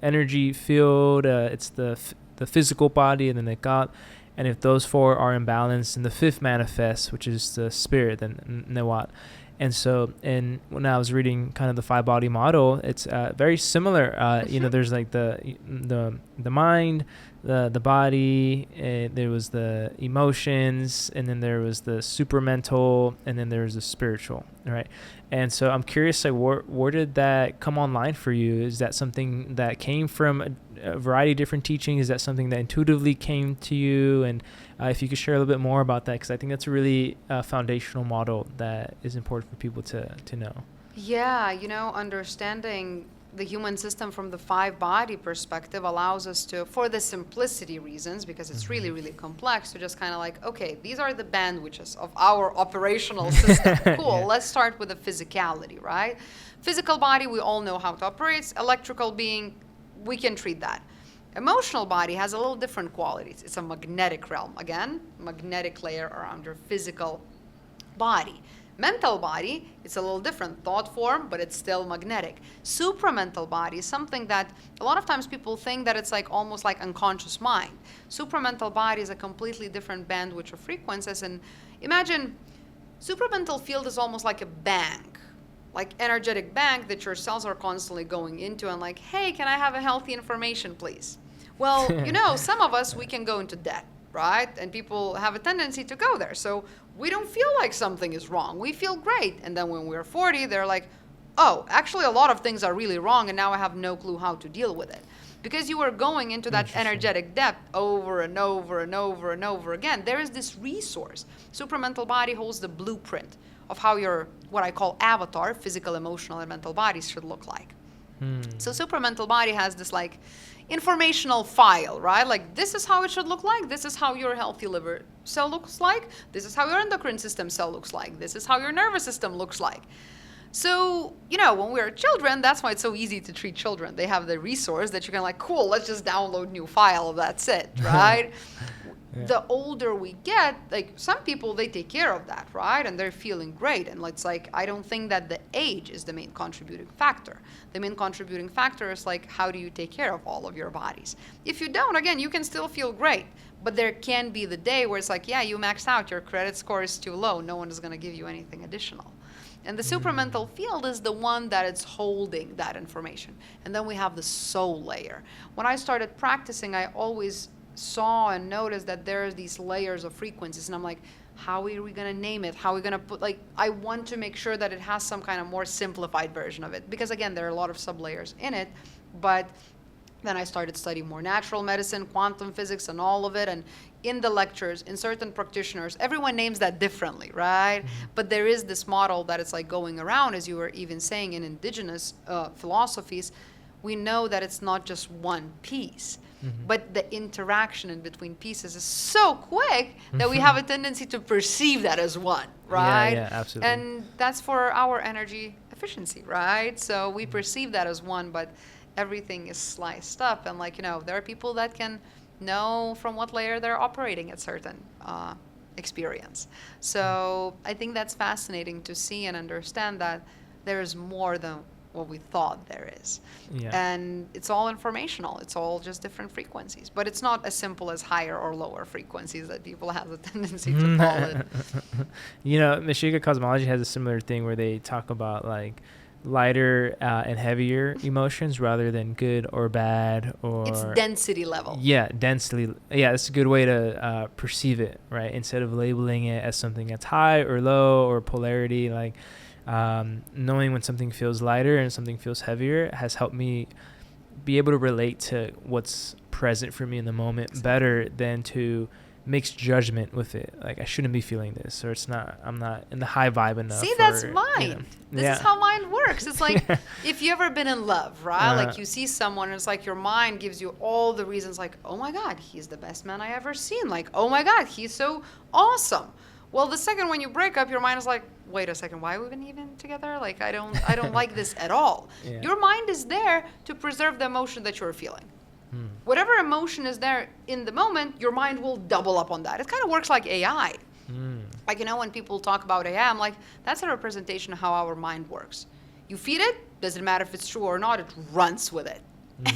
energy field. It's the physical body, and then the got. And if those four are in balance, then the fifth manifests, which is the spirit, and newat. And so, when I was reading kind of the five body model, it's very similar. There's like the mind, the body, there was the emotions, and then there was the supramental, and then there was the spiritual, right? And so I'm curious, like, where did that come online for you? Is that something that came from a variety of different teachings? Is that something that intuitively came to you? And if you could share a little bit more about that, because I think that's a really foundational model that is important for people to know. Yeah, understanding the human system from the five body perspective allows us to, for the simplicity reasons, because it's really, really complex, to just kind of like, okay, these are the bandwidths of our operational system. Cool, yeah. Let's start with the physicality, right? Physical body, we all know how to operate. Electrical being, we can treat that. Emotional body has a little different qualities. It's a magnetic realm. Again, magnetic layer around your physical body. Mental body, it's a little different thought form, but it's still magnetic. Supramental body is something that a lot of times people think that it's like almost like unconscious mind. Supramental body is a completely different bandwidth of frequencies. And imagine supramental field is almost like a bank, like energetic bank that your cells are constantly going into and like, hey, can I have a healthy information, please? Well, some of us, we can go into debt, right? And people have a tendency to go there. So we don't feel like something is wrong. We feel great. And then when we're 40, they're like, oh, actually a lot of things are really wrong and now I have no clue how to deal with it. Because you are going into that energetic depth over and over and over and over again. There is this resource. Supramental body holds the blueprint of how your, what I call avatar, physical, emotional, and mental bodies should look like. So supramental body has this like informational file, right? Like this is how it should look like. This is how your healthy liver cell looks like. This is how your endocrine system cell looks like. This is how your nervous system looks like. So, when we're children, that's why it's so easy to treat children. They have the resource that you can like, cool, let's just download new file, that's it, right? Yeah. The older we get, like some people, they take care of that, right? And they're feeling great. And it's like, I don't think that the age is the main contributing factor. The main contributing factor is like, how do you take care of all of your bodies? If you don't, again, you can still feel great. But there can be the day where it's like, yeah, you maxed out, your credit score is too low. No one is going to give you anything additional. And the supramental field is the one that is holding that information. And then we have the soul layer. When I started practicing, I always saw and noticed that there are these layers of frequencies, and I'm like, how are we going to name it? How are we going to put, like, I want to make sure that it has some kind of more simplified version of it, because again, there are a lot of sub-layers in it. But then I started studying more natural medicine, quantum physics, and all of it. And in the lectures, in certain practitioners, everyone names that differently, right? But there is this model that it's like going around, as you were even saying, in indigenous philosophies. We know that it's not just one piece. But the interaction in between pieces is so quick that we have a tendency to perceive that as one, right? Yeah, absolutely. And that's for our energy efficiency, right? So we perceive that as one, but everything is sliced up. And like, there are people that can know from what layer they're operating at certain experience. So I think that's fascinating to see and understand that there is more than what we thought there is. Yeah. And it's all informational. It's all just different frequencies. But it's not as simple as higher or lower frequencies that people have a tendency to call it. Mexica cosmology has a similar thing where they talk about like lighter and heavier emotions rather than good or bad, or it's density level. Yeah, density. Yeah, that's a good way to perceive it, right? Instead of labeling it as something that's high or low or polarity, like knowing when something feels lighter and something feels heavier has helped me be able to relate to what's present for me in the moment better than to mix judgment with it. Like, I shouldn't be feeling this, or I'm not in the high vibe enough. See, that's or, mind. This is how mind works. It's like, if you ever been in love, right? Like, you see someone, and it's like your mind gives you all the reasons, like, oh my God, he's the best man I ever seen. Like, oh my God, he's so awesome. Well, the second when you break up, your mind is like, wait a second, why are we even together? Like, I don't like this at all. Yeah. Your mind is there to preserve the emotion that you're feeling. Whatever emotion is there in the moment, your mind will double up on that. It kind of works like AI. Like, when people talk about AI, I'm like, that's a representation of how our mind works. You feed it, doesn't matter if it's true or not, it runs with it.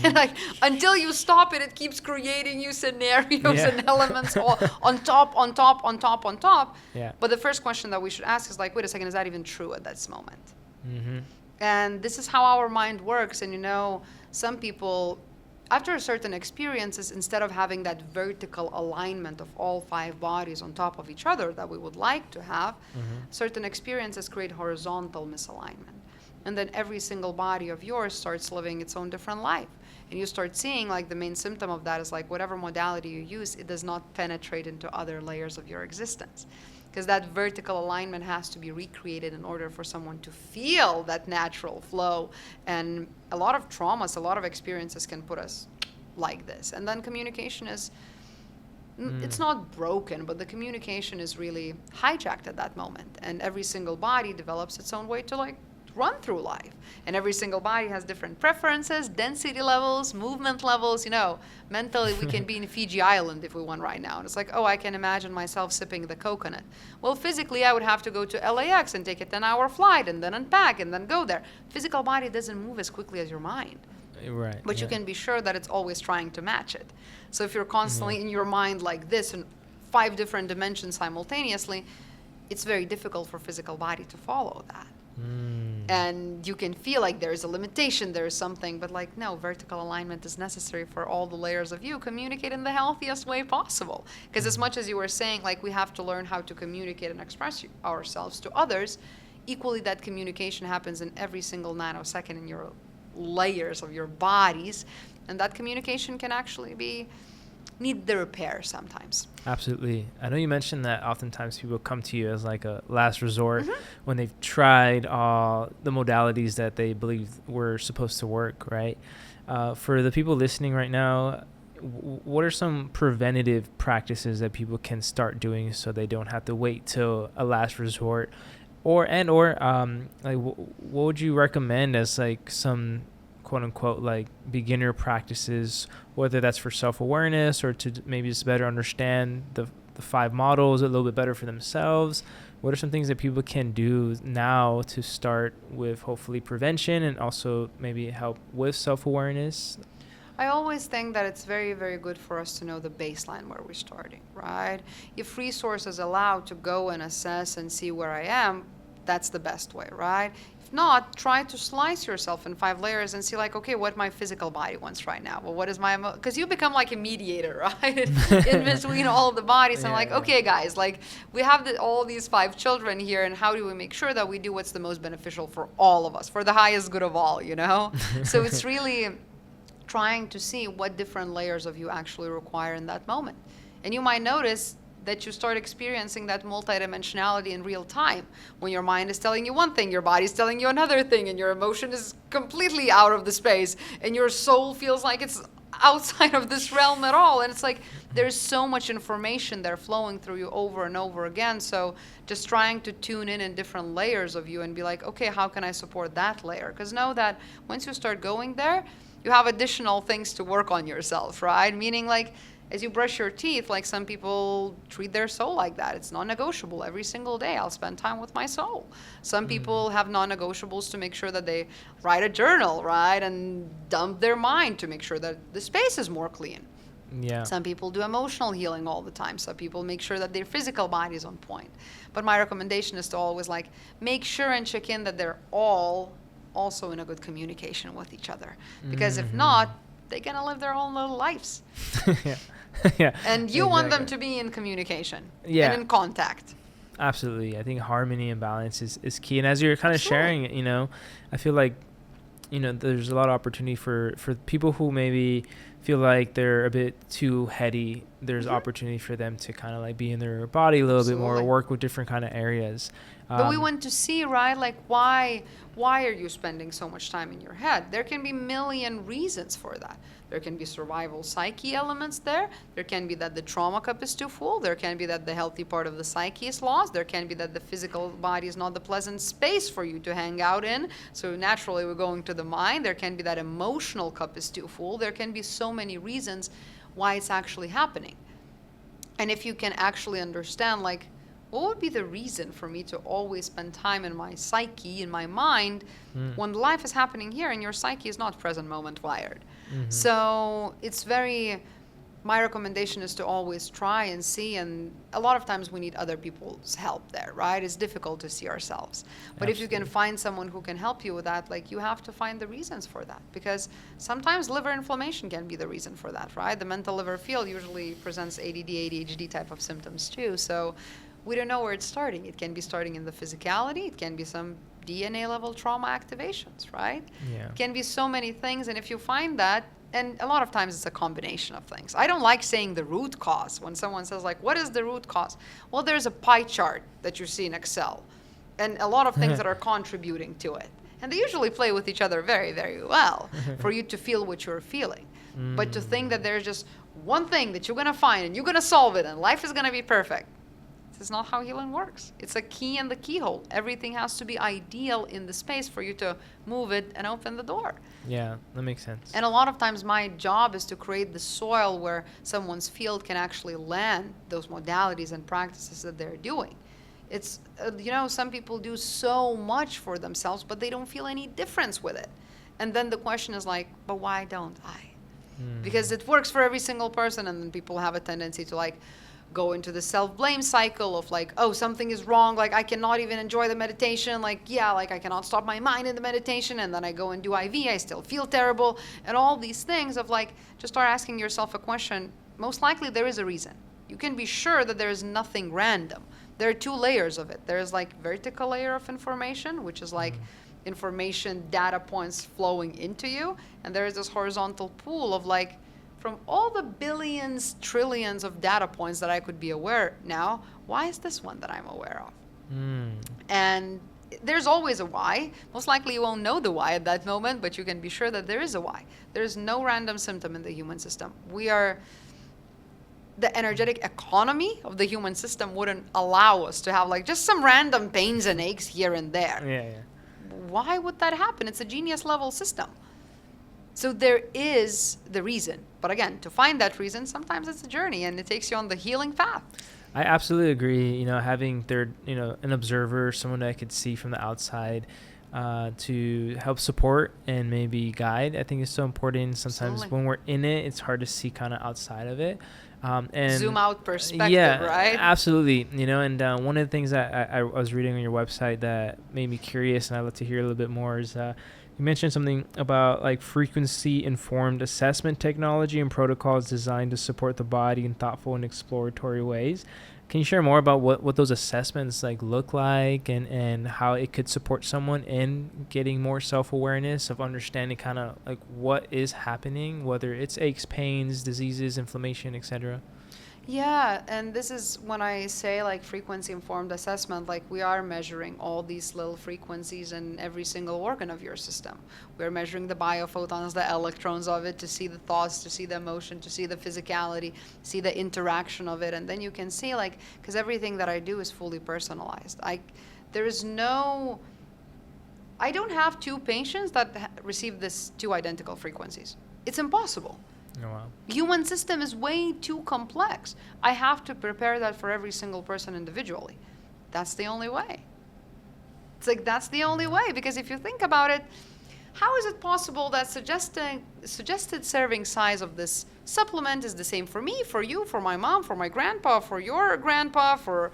And like, until you stop it, it keeps creating you scenarios and elements all on top. Yeah. But the first question that we should ask is like, wait a second, is that even true at this moment? And this is how our mind works. And some people, after certain experiences, instead of having that vertical alignment of all 5 bodies on top of each other that we would like to have, certain experiences create horizontal misalignment. And then every single body of yours starts living its own different life. And you start seeing, like, the main symptom of that is like whatever modality you use, it does not penetrate into other layers of your existence. Because that vertical alignment has to be recreated in order for someone to feel that natural flow. And a lot of traumas, a lot of experiences can put us like this. And then communication is, it's not broken, but the communication is really hijacked at that moment. And every single body develops its own way to, like, run through life. And every single body has different preferences, density levels, movement levels. Mentally we can be in Fiji Island if we want right now, and it's like, oh, I can imagine myself sipping the coconut. Well, physically I would have to go to LAX and take a 10-hour flight and then unpack and then go there. Physical body doesn't move as quickly as your mind. Right. But you can be sure that it's always trying to match it. So if you're constantly in your mind like this in 5 different dimensions simultaneously, it's very difficult for physical body to follow that. And you can feel like there's a limitation, there's something, but like, no, vertical alignment is necessary for all the layers of you. Communicate in the healthiest way possible. Because as much as you were saying, like, we have to learn how to communicate and express ourselves to others, equally that communication happens in every single nanosecond in your layers of your bodies. And that communication can actually need the repair sometimes. Absolutely. I know you mentioned that oftentimes people come to you as like a last resort when they've tried all the modalities that they believe were supposed to work, right? For the people listening right now, what are some preventative practices that people can start doing so they don't have to wait till a last resort? Or what would you recommend as like some quote unquote like beginner practices, whether that's for self-awareness or to maybe just better understand the 5 models a little bit better for themselves? What are some things that people can do now to start with hopefully prevention and also maybe help with self-awareness? I always think that it's very, very good for us to know the baseline where we're starting, right? If resources allow to go and assess and see where I am, that's the best way, right? If not, try to slice yourself in 5 layers and see, like, okay, what my physical body wants right now. Well, what is my because you become like a mediator, right? In between all of the bodies. I'm like, okay, guys, like, we have all these 5 children here, and how do we make sure that we do what's the most beneficial for all of us, for the highest good of all, So it's really trying to see what different layers of you actually require in that moment. And you might notice that you start experiencing that multidimensionality in real time. When your mind is telling you one thing, your body's telling you another thing, and your emotion is completely out of the space, and your soul feels like it's outside of this realm at all. And it's like, there's so much information there flowing through you over and over again. So just trying to tune in different layers of you and be like, okay, how can I support that layer? Because know that once you start going there, you have additional things to work on yourself, right? Meaning, like, as you brush your teeth, like, some people treat their soul like that. It's non-negotiable. Every single day I'll spend time with my soul. Some people have non-negotiables to make sure that they write a journal, right? And dump their mind to make sure that the space is more clean. Yeah. Some people do emotional healing all the time. Some people make sure that their physical body is on point. But my recommendation is to always, like, make sure and check in that they're all also in a good communication with each other. Because if not, they're going to live their own little lives. Yeah. And you want them to be in communication and in contact. Absolutely. I think harmony and balance is key. And as you're kind of sharing it, I feel like there's a lot of opportunity for people who maybe feel like they're a bit too heady. There's opportunity for them to kind of like be in their body a little bit more, work with different kind of areas. But we want to see, right, like why are you spending so much time in your head? There can be million reasons for that. There can be survival psyche elements there. There can be that the trauma cup is too full. There can be that the healthy part of the psyche is lost. There can be that the physical body is not the pleasant space for you to hang out in. So naturally we're going to the mind. There can be that emotional cup is too full. There can be so many reasons why it's actually happening. And if you can actually understand, like, what would be the reason for me to always spend time in my psyche, in my mind, when life is happening here and your psyche is not present moment wired? So it's my recommendation is to always try and see, and a lot of times we need other people's help there, right? It's difficult to see ourselves. But if you can find someone who can help you with that, like, you have to find the reasons for that, because sometimes liver inflammation can be the reason for that, right? The mental liver field usually presents ADD, ADHD type of symptoms too. So we don't know where it's starting. It can be starting in the physicality. It can be some DNA level trauma activations, right? Yeah. It can be so many things. And if you find that, and a lot of times it's a combination of things. I don't like saying the root cause. When someone says, like, what is the root cause? Well, there's a pie chart that you see in Excel and a lot of things that are contributing to it. And they usually play with each other very, very well for you to feel what you're feeling. But to think that there's just one thing that you're going to find and you're going to solve it and life is going to be perfect. Is not how healing works. It's a key in the keyhole. Everything has to be ideal in the space for you to move it and open the door. Yeah, that makes sense. And a lot of times my job is to create the soil where someone's field can actually land those modalities and practices that they're doing. It's, some people do so much for themselves, but they don't feel any difference with it. And then the question is like, but why don't I? Because it works for every single person, and then people have a tendency to like go into the self-blame cycle of like, oh, something is wrong, like I cannot even enjoy the meditation, like I cannot stop my mind in the meditation, and then I go and do IV, I still feel terrible, and all these things of like, just start asking yourself a question. Most likely there is a reason. You can be sure that there is nothing random. There are two layers of it. There's like vertical layer of information, which is like information, data points flowing into you, and there is this horizontal pool of like, from all the billions, trillions of data points that I could be aware now, why is this one that I'm aware of? And there's always a why. Most likely you won't know the why at that moment, but you can be sure that there is a why. There's no random symptom in the human system. The energetic economy of the human system wouldn't allow us to have like just some random pains and aches here and there. Yeah. Why would that happen? It's a genius level system. So there is the reason. But again, to find that reason, sometimes it's a journey and it takes you on the healing path. I absolutely agree. Having an observer, someone that I could see from the outside to help support and maybe guide, I think is so important. Sometimes when we're in it, it's hard to see kind of outside of it. And zoom out perspective, right? Absolutely. And one of the things that I was reading on your website that made me curious, and I'd love to hear a little bit more, is you mentioned something about like frequency-informed assessment technology and protocols designed to support the body in thoughtful and exploratory ways. Can you share more about what those assessments like look like and how it could support someone in getting more self-awareness of understanding kind of like what is happening, whether it's aches, pains, diseases, inflammation, etc.? Yeah, and this is when I say like frequency-informed assessment, like we are measuring all these little frequencies in every single organ of your system. We're measuring the biophotons, the electrons of it, to see the thoughts, to see the emotion, to see the physicality, see the interaction of it. And then you can see like, because everything that I do is fully personalized. I don't have two patients that receive this two identical frequencies. It's impossible. Oh, wow. Human system is way too complex. I have to prepare that for every single person individually. That's the only way. It's like, that's the only way, because if you think about it, how is it possible that suggested serving size of this supplement is the same for me, for you, for my mom, for my grandpa, for your grandpa, for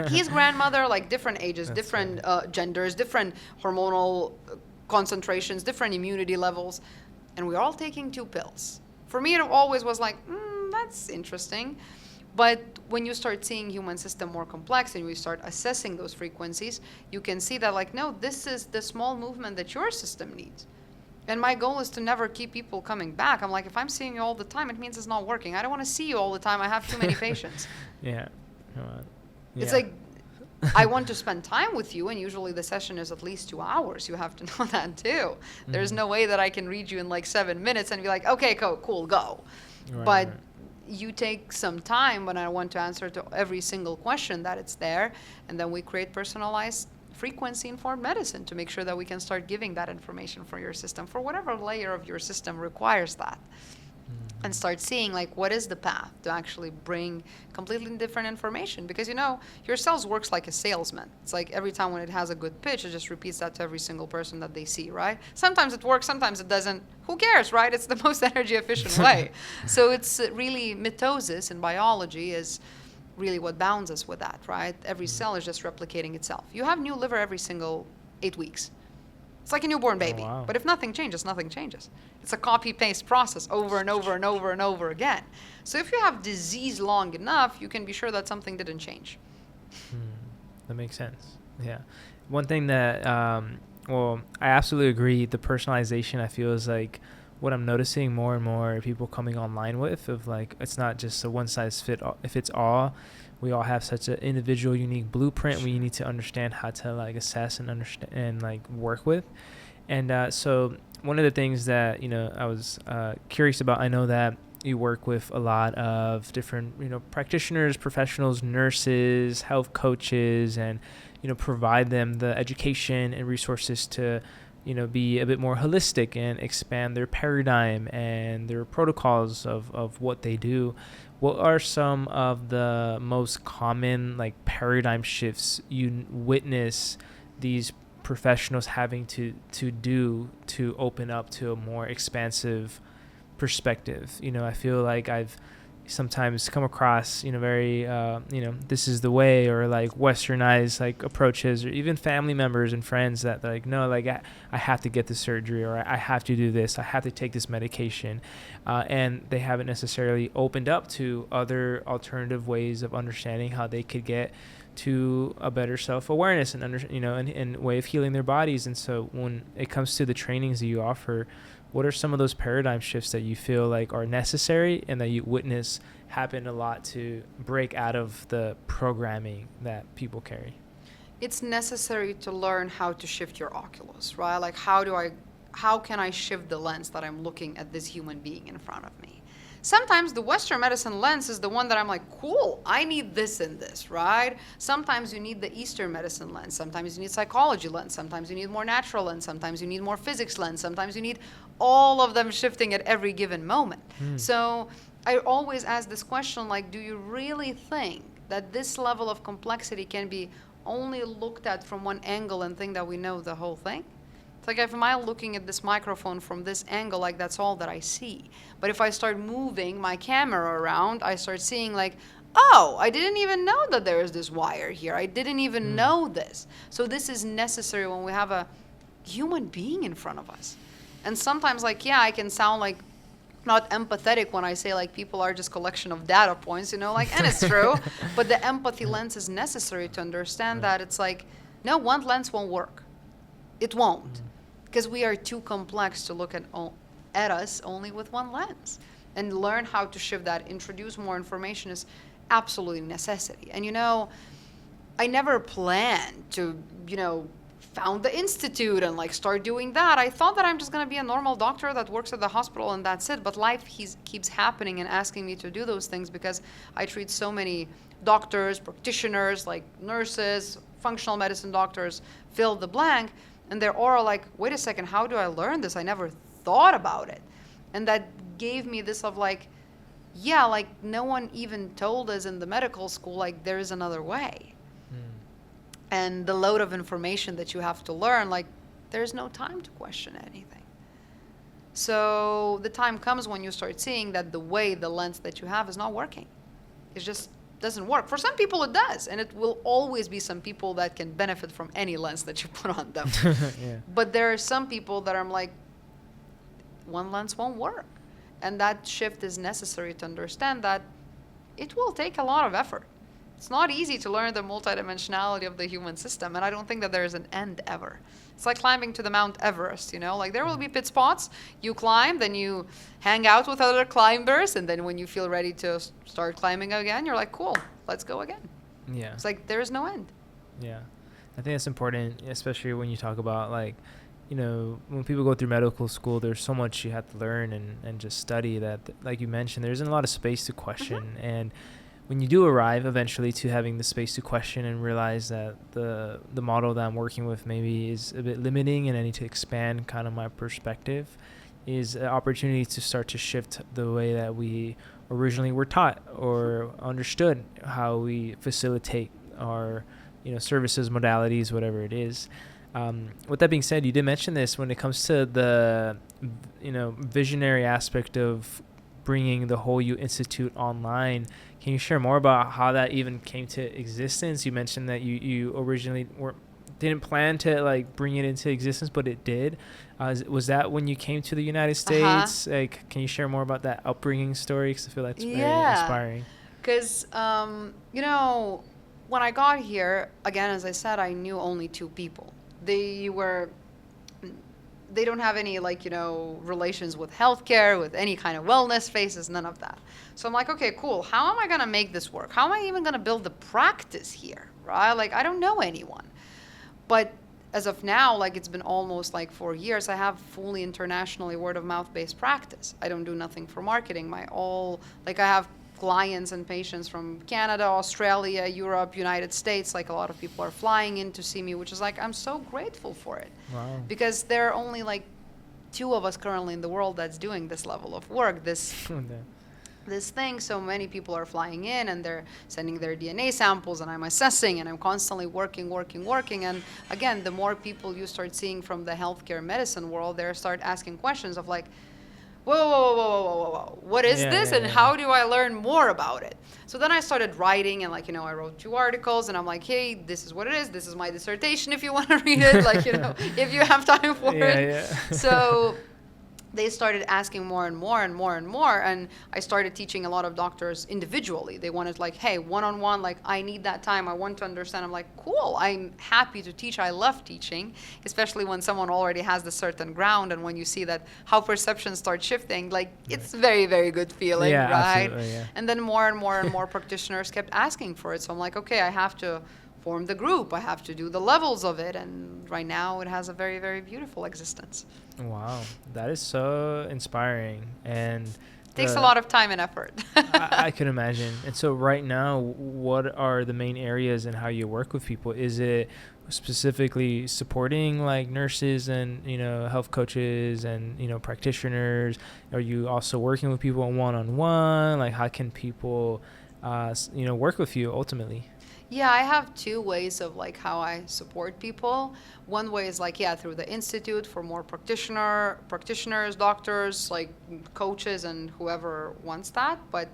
his grandmother, like different ages, different genders, different hormonal concentrations, different immunity levels, and we're all taking 2 pills. For me, it always was like, that's interesting. But when you start seeing human system more complex and we start assessing those frequencies, you can see that like, no, this is the small movement that your system needs. And my goal is to never keep people coming back. I'm like, if I'm seeing you all the time, it means it's not working. I don't want to see you all the time. I have too many patients. Yeah. It's like, I want to spend time with you, and usually the session is at least 2 hours. You have to know that too. There's no way that I can read you in like 7 minutes and be like, okay, cool, go. But you take some time when I want to answer to every single question that it's there, and then we create personalized frequency-informed medicine to make sure that we can start giving that information for your system, for whatever layer of your system requires that. And start seeing like what is the path to actually bring completely different information, because your cells works like a salesman. It's like every time when it has a good pitch, it just repeats that to every single person that they see, right? Sometimes it works, sometimes it doesn't. Who cares, right? It's the most energy efficient way. So it's really mitosis in biology is really what bounds us with that, right? Every cell is just replicating itself. You have new liver every single 8 weeks. It's like a newborn baby. Oh, wow. But if nothing changes, nothing changes. It's a copy-paste process over and over and over and over again. So if you have disease long enough, you can be sure that something didn't change. That makes sense. Yeah. One thing that, I absolutely agree. The personalization, I feel, is like what I'm noticing more and more people coming online with, of like, it's not just a one-size-fits all. We all have such an individual, unique blueprint. We need to understand how to like assess and understand and like work with. And so one of the things that, I was curious about, I know that you work with a lot of different, practitioners, professionals, nurses, health coaches, and, provide them the education and resources to, be a bit more holistic and expand their paradigm and their protocols of what they do. What are some of the most common like paradigm shifts you witness these professionals having to do to open up to a more expansive perspective? I feel like I've sometimes come across, very, this is the way, or like westernized like approaches, or even family members and friends that like, no, like I have to get the surgery, or I have to do this, I have to take this medication. And they haven't necessarily opened up to other alternative ways of understanding how they could get to a better self-awareness and and way of healing their bodies. And so when it comes to the trainings that you offer, what are some of those paradigm shifts that you feel like are necessary and that you witness happen a lot to break out of the programming that people carry? It's necessary to learn how to shift your oculus, right? Like how can I shift the lens that I'm looking at this human being in front of me? Sometimes the Western medicine lens is the one that I'm like, cool, I need this and this, right? Sometimes you need the Eastern medicine lens. Sometimes you need psychology lens. Sometimes you need more natural lens. Sometimes you need more physics lens. Sometimes you need all of them shifting at every given moment. So I always ask this question, like, do you really think that this level of complexity can be only looked at from one angle and think that we know the whole thing? It's like, if am I looking at this microphone from this angle, like that's all that I see. But if I start moving my camera around, I start seeing like, oh, I didn't even know that there is this wire here. I didn't even know this. So this is necessary when we have a human being in front of us. And sometimes, like, yeah, I can sound like not empathetic when I say like people are just collection of data points, like, and it's true. But the empathy lens is necessary to understand that it's like, no, one lens won't work. It won't. Because we are too complex to look at us only with one lens. And learn how to shift that, introduce more information is absolutely necessity. And I never planned to, found the institute and like start doing that. I thought that I'm just going to be a normal doctor that works at the hospital and that's it. But life keeps happening and asking me to do those things, because I treat so many doctors, practitioners, like nurses, functional medicine doctors, fill the blank. And they're all like, wait a second, how do I learn this? I never thought about it. And that gave me this of like, yeah, like no one even told us in the medical school, like there is another way. And the load of information that you have to learn, like there's no time to question anything. So the time comes when you start seeing that the lens that you have is not working. It just doesn't work. For some people it does, and it will always be some people that can benefit from any lens that you put on them. Yeah. But there are some people that I'm like, one lens won't work. And that shift is necessary to understand that it will take a lot of effort. it's not easy to learn the multidimensionality of the human system, and I don't think that there is an end ever. It's like climbing to the Mount Everest, you know, like there will be pit spots, you climb, then you hang out with other climbers, and then when you feel ready to start climbing again, you're like, cool, let's go again. Yeah. It's like there's no end. Yeah. I think it's important, especially when you talk about, like, you know, when people go through medical school, there's so much you have to learn and just study that, like you mentioned, there isn't a lot of space to question. And when you do arrive eventually to having the space to question and realize that the model that I'm working with maybe is a bit limiting and I need to expand kind of my perspective, is an opportunity to start to shift the way that we originally were taught or understood how we facilitate our, you know, services, modalities, whatever it is. With that being said, you did mention this when it comes to the, you know, visionary aspect of bringing the Whole You Institute online. Can you share more about how that even came to existence? You mentioned that you originally didn't plan to like bring it into existence, but it did. Was that when you came to the United States? Like, can you share more about that upbringing story? Because I feel that's very inspiring. Because, you know, when I got here, again, as I said, I knew only 2 people. They don't have any, like, you know, relations with healthcare, with any kind of wellness spaces, none of that. So I'm like, okay, cool. How am I going to make this work? How am I even going to build the practice here, right? Like, I don't know anyone. But as of now, like, it's been almost like 4 years, I have fully internationally word of mouth based practice. I don't do nothing for marketing. I have clients and patients from Canada, Australia, Europe, United States. Like, a lot of people are flying in to see me, which is like, I'm so grateful for it. Wow. Because there are only like 2 of us currently in the world that's doing this level of work, this thing. So many people are flying in and they're sending their DNA samples, and I'm assessing, and I'm constantly working. And again, the more people you start seeing from the healthcare medicine world, they start asking questions of like, whoa, what is this? And how do I learn more about it? So then I started writing, and like, you know, I wrote 2 articles, and I'm like, hey, this is what it is. This is my dissertation if you want to read it, like, you know, if you have time for it. So they started asking more and more, and I started teaching a lot of doctors individually. They wanted like, hey, one-on-one, like, I need that time, I want to understand. I'm like, cool, I'm happy to teach. I love teaching, especially when someone already has the certain ground, and when you see that how perceptions start shifting, like, it's very, very good feeling, right? Absolutely, And then more and more practitioners kept asking for it. So I'm like, okay, I have to form the group, I have to do the levels of it, and right now it has a very, very beautiful existence. Wow, that is so inspiring, and takes a lot of time and effort. I can imagine. And so right now, what are the main areas in how you work with people? Is it specifically supporting like nurses and, you know, health coaches and, you know, practitioners? Are you also working with people one-on-one? Like, how can people, you know, work with you ultimately? Yeah, I have 2 ways of like how I support people. One way is like, through the institute for more practitioners, doctors, like coaches, and whoever wants that. But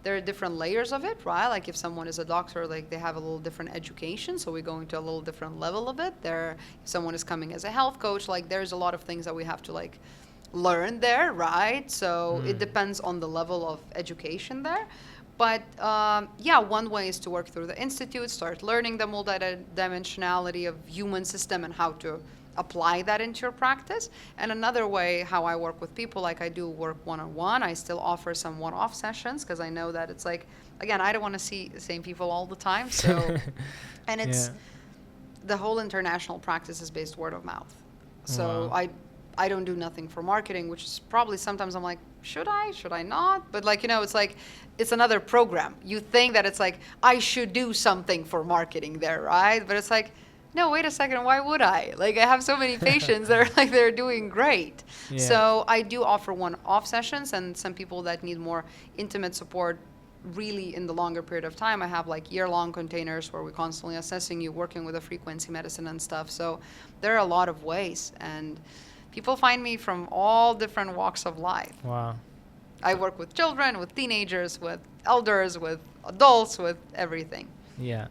there are different layers of it, right? Like, if someone is a doctor, like, they have a little different education, so we go into a little different level of it. If someone is coming as a health coach, like, there's a lot of things that we have to like learn there, right? So it depends on the level of education there. But one way is to work through the institute, start learning the multidimensionality of human system and how to apply that into your practice. And another way how I work with people, like, I do work one-on-one. I still offer some one-off sessions because I know that it's like, again, I don't want to see the same people all the time. So, and it's the whole international practice is based word of mouth. So I don't do nothing for marketing, which is probably sometimes I'm like, should I not? But like, you know, it's like, it's another program. You think that it's like, I should do something for marketing there, right? But it's like, no, wait a second, why would I? Like, I have so many patients that are like, they're doing great. Yeah. So I do offer one-off sessions, and some people that need more intimate support really in the longer period of time, I have like year-long containers where we're constantly assessing you, working with a frequency medicine and stuff. So there are a lot of ways, and people find me from all different walks of life. Wow. I work with children, with teenagers, with elders, with adults, with everything. Yeah,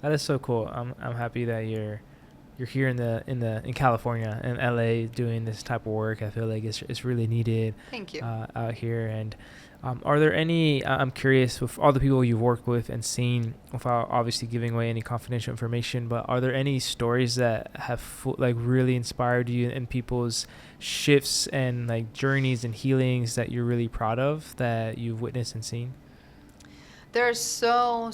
that is so cool. I'm happy that you're you're here in California and LA doing this type of work. I feel like it's really needed. Thank you. Out here. And are there any? I'm curious, with all the people you've worked with and seen, without obviously giving away any confidential information, but are there any stories that have like really inspired you in people's shifts and like journeys and healings that you're really proud of that you've witnessed and seen? There's so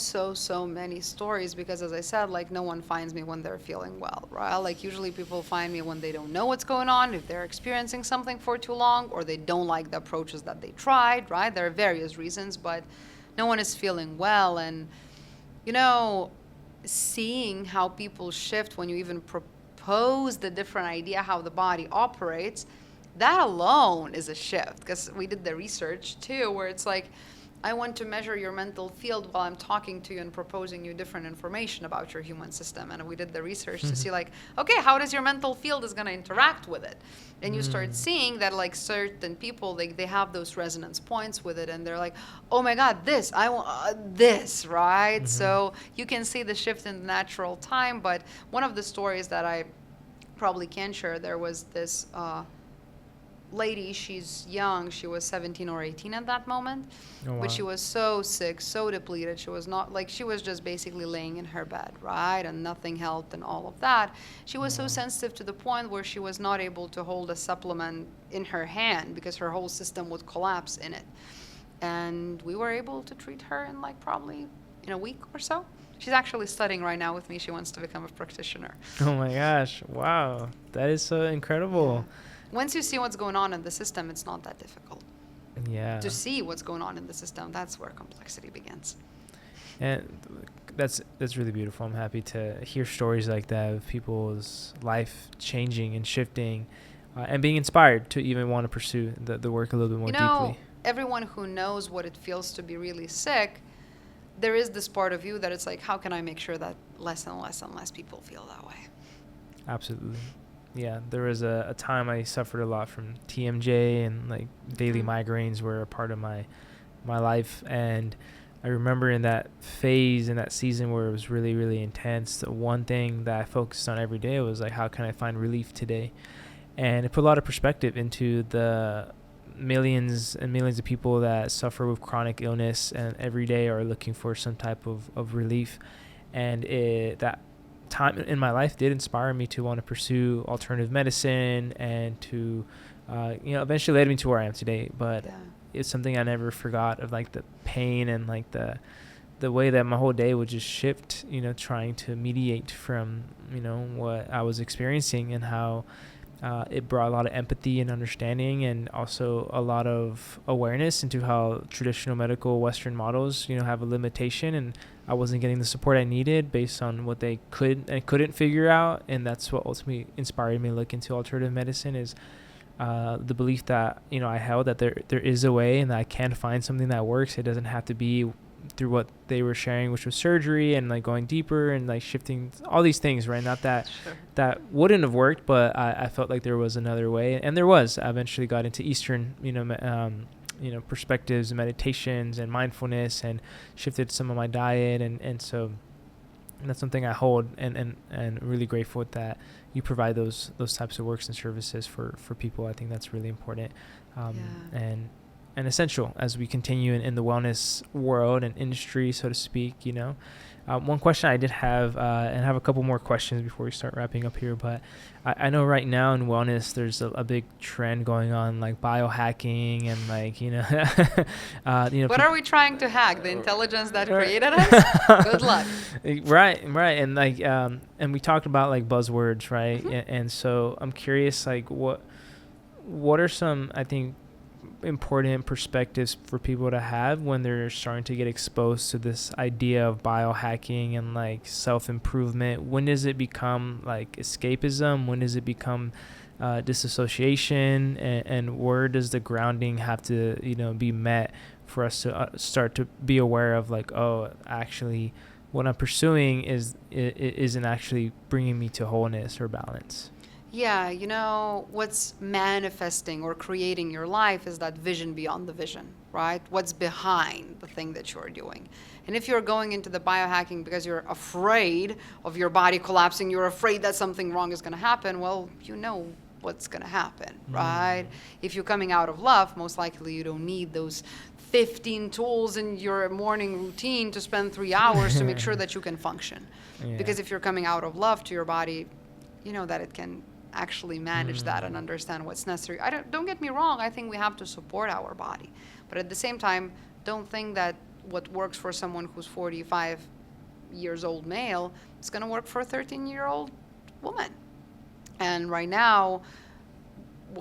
many stories because, as I said, like no one finds me when they're feeling well, right? Like usually people find me when they don't know what's going on, if they're experiencing something for too long, or they don't like the approaches that they tried, right? There are various reasons, but no one is feeling well. And, you know, seeing how people shift when you even propose the different idea how the body operates, that alone is a shift. Because we did the research too, where it's like, I want to measure your mental field while I'm talking to you and proposing you different information about your human system. And we did the research to see like, okay, how does your mental field is going to interact with it? And you start seeing that like certain people, they have those resonance points with it. And they're like, oh my God, this, I want this, right? So you can see the shift in natural time. But one of the stories that I probably can share, there was this lady, she's young, she was 17 or 18 at that moment. Oh, wow. But she was so sick, so depleted. She was not like, she was just basically laying in her bed, right? And nothing helped and all of that. She was so sensitive to the point where she was not able to hold a supplement in her hand because her whole system would collapse in it. And we were able to treat her in like probably in a week or so. She's actually studying right now with me. She wants to become a practitioner. Oh my gosh, wow, that is so incredible. Yeah. Once you see what's going on in the system, it's not that difficult. Yeah. To see what's going on in the system, that's where complexity begins. And that's really beautiful. I'm happy to hear stories like that of people's life changing and shifting, and being inspired to even want to pursue the work a little bit more deeply. Everyone who knows what it feels to be really sick, there is this part of you that it's like, how can I make sure that less and less and less people feel that way? Absolutely. Yeah, there was a time I suffered a lot from TMJ, and like daily migraines were a part of my life. And I remember in that phase, in that season where it was really, really intense, the one thing that I focused on every day was like, how can I find relief today? And it put a lot of perspective into the millions and millions of people that suffer with chronic illness and every day are looking for some type of relief. And that time in my life did inspire me to want to pursue alternative medicine and to eventually led me to where I am today. But it's something I never forgot, of like the pain and like the way that my whole day would just shift, trying to mediate from what I was experiencing, and how it brought a lot of empathy and understanding, and also a lot of awareness into how traditional medical Western models have a limitation, and I wasn't getting the support I needed based on what they could and couldn't figure out. And that's what ultimately inspired me to look into alternative medicine, is the belief that I held that there is a way, and that I can find something that works. It doesn't have to be through what they were sharing, which was surgery and like going deeper and like shifting all these things, right? Not that that wouldn't have worked, but I felt like there was another way, and there was. I eventually got into Eastern perspectives and meditations and mindfulness, and shifted some of my diet, and so that's something I hold, and really grateful that you provide those types of works and services for people. I think that's really important, and essential as we continue in the wellness world and industry, so to speak. One question I did have, and I have a couple more questions before we start wrapping up here, but I know right now in wellness there's a big trend going on, like biohacking, and like what are we trying to hack? The intelligence that created us? Good luck. Right, and like and we talked about like buzzwords, right? And so I'm curious, like what are some, I think, important perspectives for people to have when they're starting to get exposed to this idea of biohacking and like self-improvement? When does it become like escapism? When does it become disassociation? And where does the grounding have to be met for us to start to be aware of like, oh, actually what I'm pursuing isn't actually bringing me to wholeness or balance? Yeah, you know, what's manifesting or creating your life is that vision beyond the vision, right? What's behind the thing that you're doing. And if you're going into the biohacking because you're afraid of your body collapsing, you're afraid that something wrong is going to happen, well, you know what's going to happen, right? If you're coming out of love, most likely you don't need those 15 tools in your morning routine to spend 3 hours to make sure that you can function. Yeah. Because if you're coming out of love to your body, you know that it can actually manage that and understand what's necessary. Don't get me wrong, I think we have to support our body. But at the same time, don't think that what works for someone who's 45 years old male is going to work for a 13-year-old woman. And right now,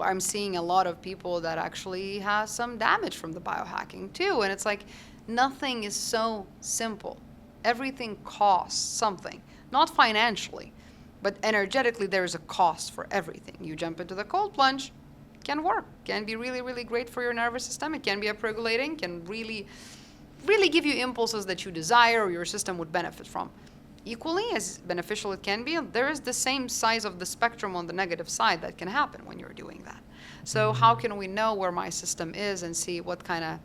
I'm seeing a lot of people that actually have some damage from the biohacking too. And it's like, nothing is so simple. Everything costs something, not financially, but energetically, there is a cost for everything. You jump into the cold plunge, can work, can be really, really great for your nervous system. It can be upregulating, can really, really give you impulses that you desire or your system would benefit from. Equally as beneficial it can be, there is the same size of the spectrum on the negative side that can happen when you're doing that. So how can we know where my system is and see what kind of,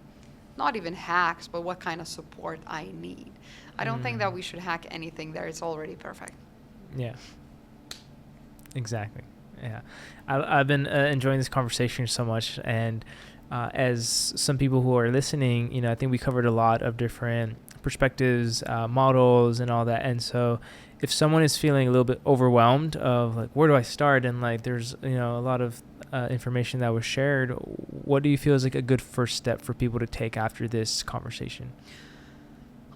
not even hacks, but what kind of support I need? I don't think that we should hack anything there. It's already perfect. Yeah. Exactly. Yeah. I've been enjoying this conversation so much. And as some people who are listening, you know, I think we covered a lot of different perspectives, models and all that. And so if someone is feeling a little bit overwhelmed of like, where do I start? And like, there's, you know, a lot of information that was shared. What do you feel is like a good first step for people to take after this conversation?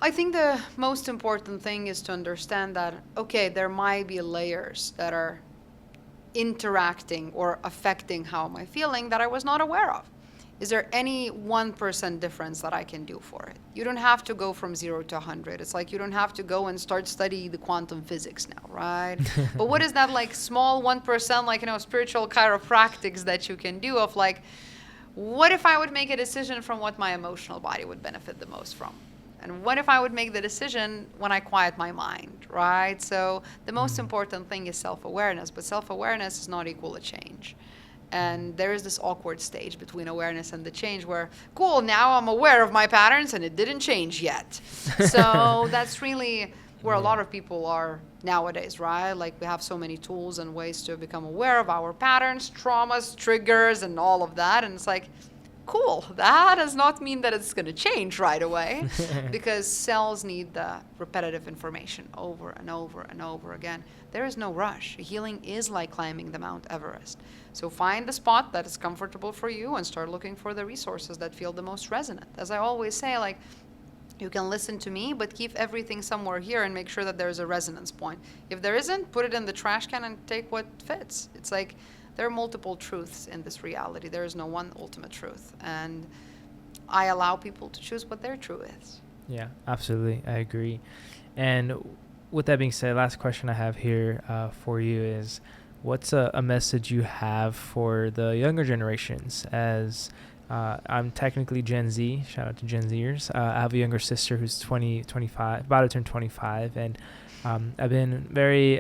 I think the most important thing is to understand that, okay, there might be layers that are interacting or affecting how am I feeling that I was not aware of. Is there any 1% difference that I can do for it? You don't have to go from 0 to 100. It's like you don't have to go and start studying the quantum physics now, right? But what is that like small 1%, like, you know, spiritual chiropractics that you can do of like, what if I would make a decision from what my emotional body would benefit the most from? And what if I would make the decision when I quiet my mind, right? So the most important thing is self-awareness, but self-awareness is not equal to change. And there is this awkward stage between awareness and the change where, cool, now I'm aware of my patterns and it didn't change yet. So that's really where a lot of people are nowadays, right? Like we have so many tools and ways to become aware of our patterns, traumas, triggers, and all of that. And it's like, cool, that does not mean that it's going to change right away because cells need the repetitive information over and over and over again. There is no rush. Healing is like climbing the Mount Everest. So find the spot that is comfortable for you and start looking for the resources that feel the most resonant. As I always say, like, you can listen to me, but keep everything somewhere here and make sure that there's a resonance point. If there isn't, put it in the trash can and take what fits. It's like, there are multiple truths in this reality. There is no one ultimate truth. And I allow people to choose what their truth is. Yeah, absolutely. I agree. And with that being said, last question I have here for you is, what's a message you have for the younger generations? As I'm technically Gen Z, shout out to Gen Zers. I have a younger sister who's 25, about to turn 25. And I've been very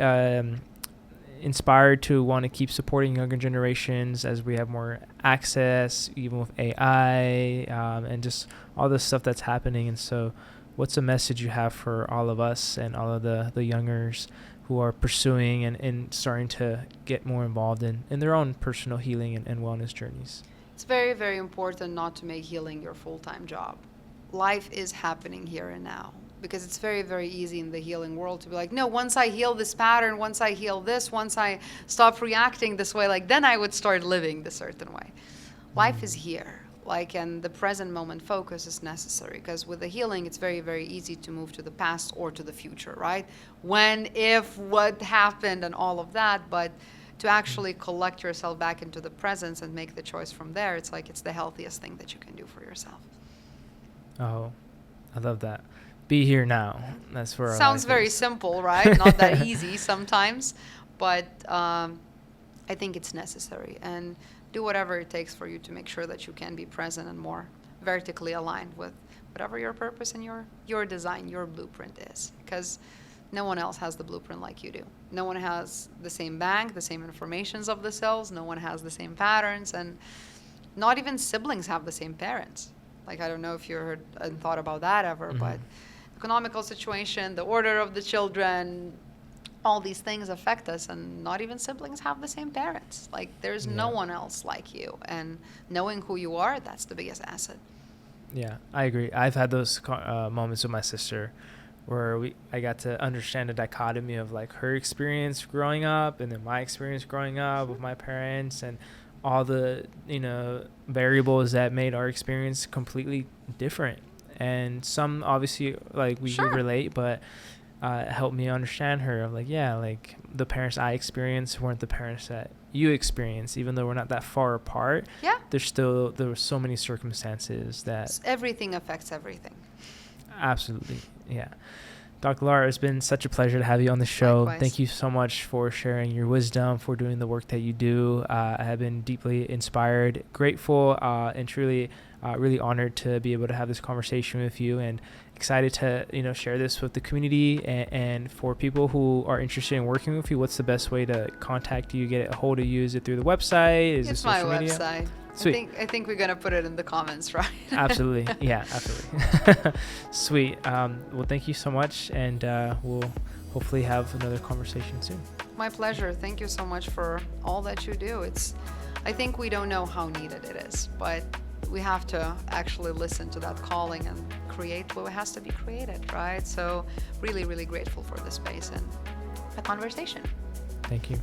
inspired to want to keep supporting younger generations as we have more access, even with AI and just all the stuff that's happening. And so what's a message you have for all of us and all of the youngers who are pursuing and starting to get more involved in their own personal healing and wellness journeys? It's very, very important not to make healing your full-time job. Life is happening here and now. Because it's very, very easy in the healing world to be like, no, once I heal this pattern, once I heal this, once I stop reacting this way, like then I would start living this certain way. Life is here, like, and the present moment focus is necessary because with the healing, it's very, very easy to move to the past or to the future, right? When, if, what happened and all of that, but to actually collect yourself back into the presence and make the choice from there, it's like it's the healthiest thing that you can do for yourself. Oh, I love that. Be here now. That's where sounds very simple, right? Not that easy sometimes, but I think it's necessary. And do whatever it takes for you to make sure that you can be present and more vertically aligned with whatever your purpose and your design, your blueprint is. Because no one else has the blueprint like you do. No one has the same bank, the same informations of the cells. No one has the same patterns, and not even siblings have the same parents. Like, I don't know if you heard and thought about that ever, but economical situation, the order of the children, all these things affect us, and not even siblings have the same parents. Like, there's no one else like you, and knowing who you are, that's the biggest asset. Yeah, I agree. I've had those moments with my sister where I got to understand the dichotomy of like her experience growing up and then my experience growing up with my parents, and all the, you know, variables that made our experience completely different. And some obviously like we could relate, but it helped me understand her. Like, yeah, like the parents I experienced weren't the parents that you experienced, even though we're not that far apart. Yeah, there were so many circumstances that everything affects everything. Absolutely. Yeah. Dr. Lara, it's been such a pleasure to have you on the show. Likewise. Thank you so much for sharing your wisdom, for doing the work that you do. I have been deeply inspired, grateful, and truly really honored to be able to have this conversation with you, and excited to, you know, share this with the community. And for people who are interested in working with you, what's the best way to contact you, get a hold of you? Is it through the website? Is it social media? It's my website. Sweet. I think we're going to put it in the comments, right? Absolutely. Yeah, absolutely. Sweet. Well, thank you so much, and we'll hopefully have another conversation soon. My pleasure. Thank you so much for all that you do. I think we don't know how needed it is, but we have to actually listen to that calling and create what has to be created, right? So really, really grateful for the space and the conversation. Thank you.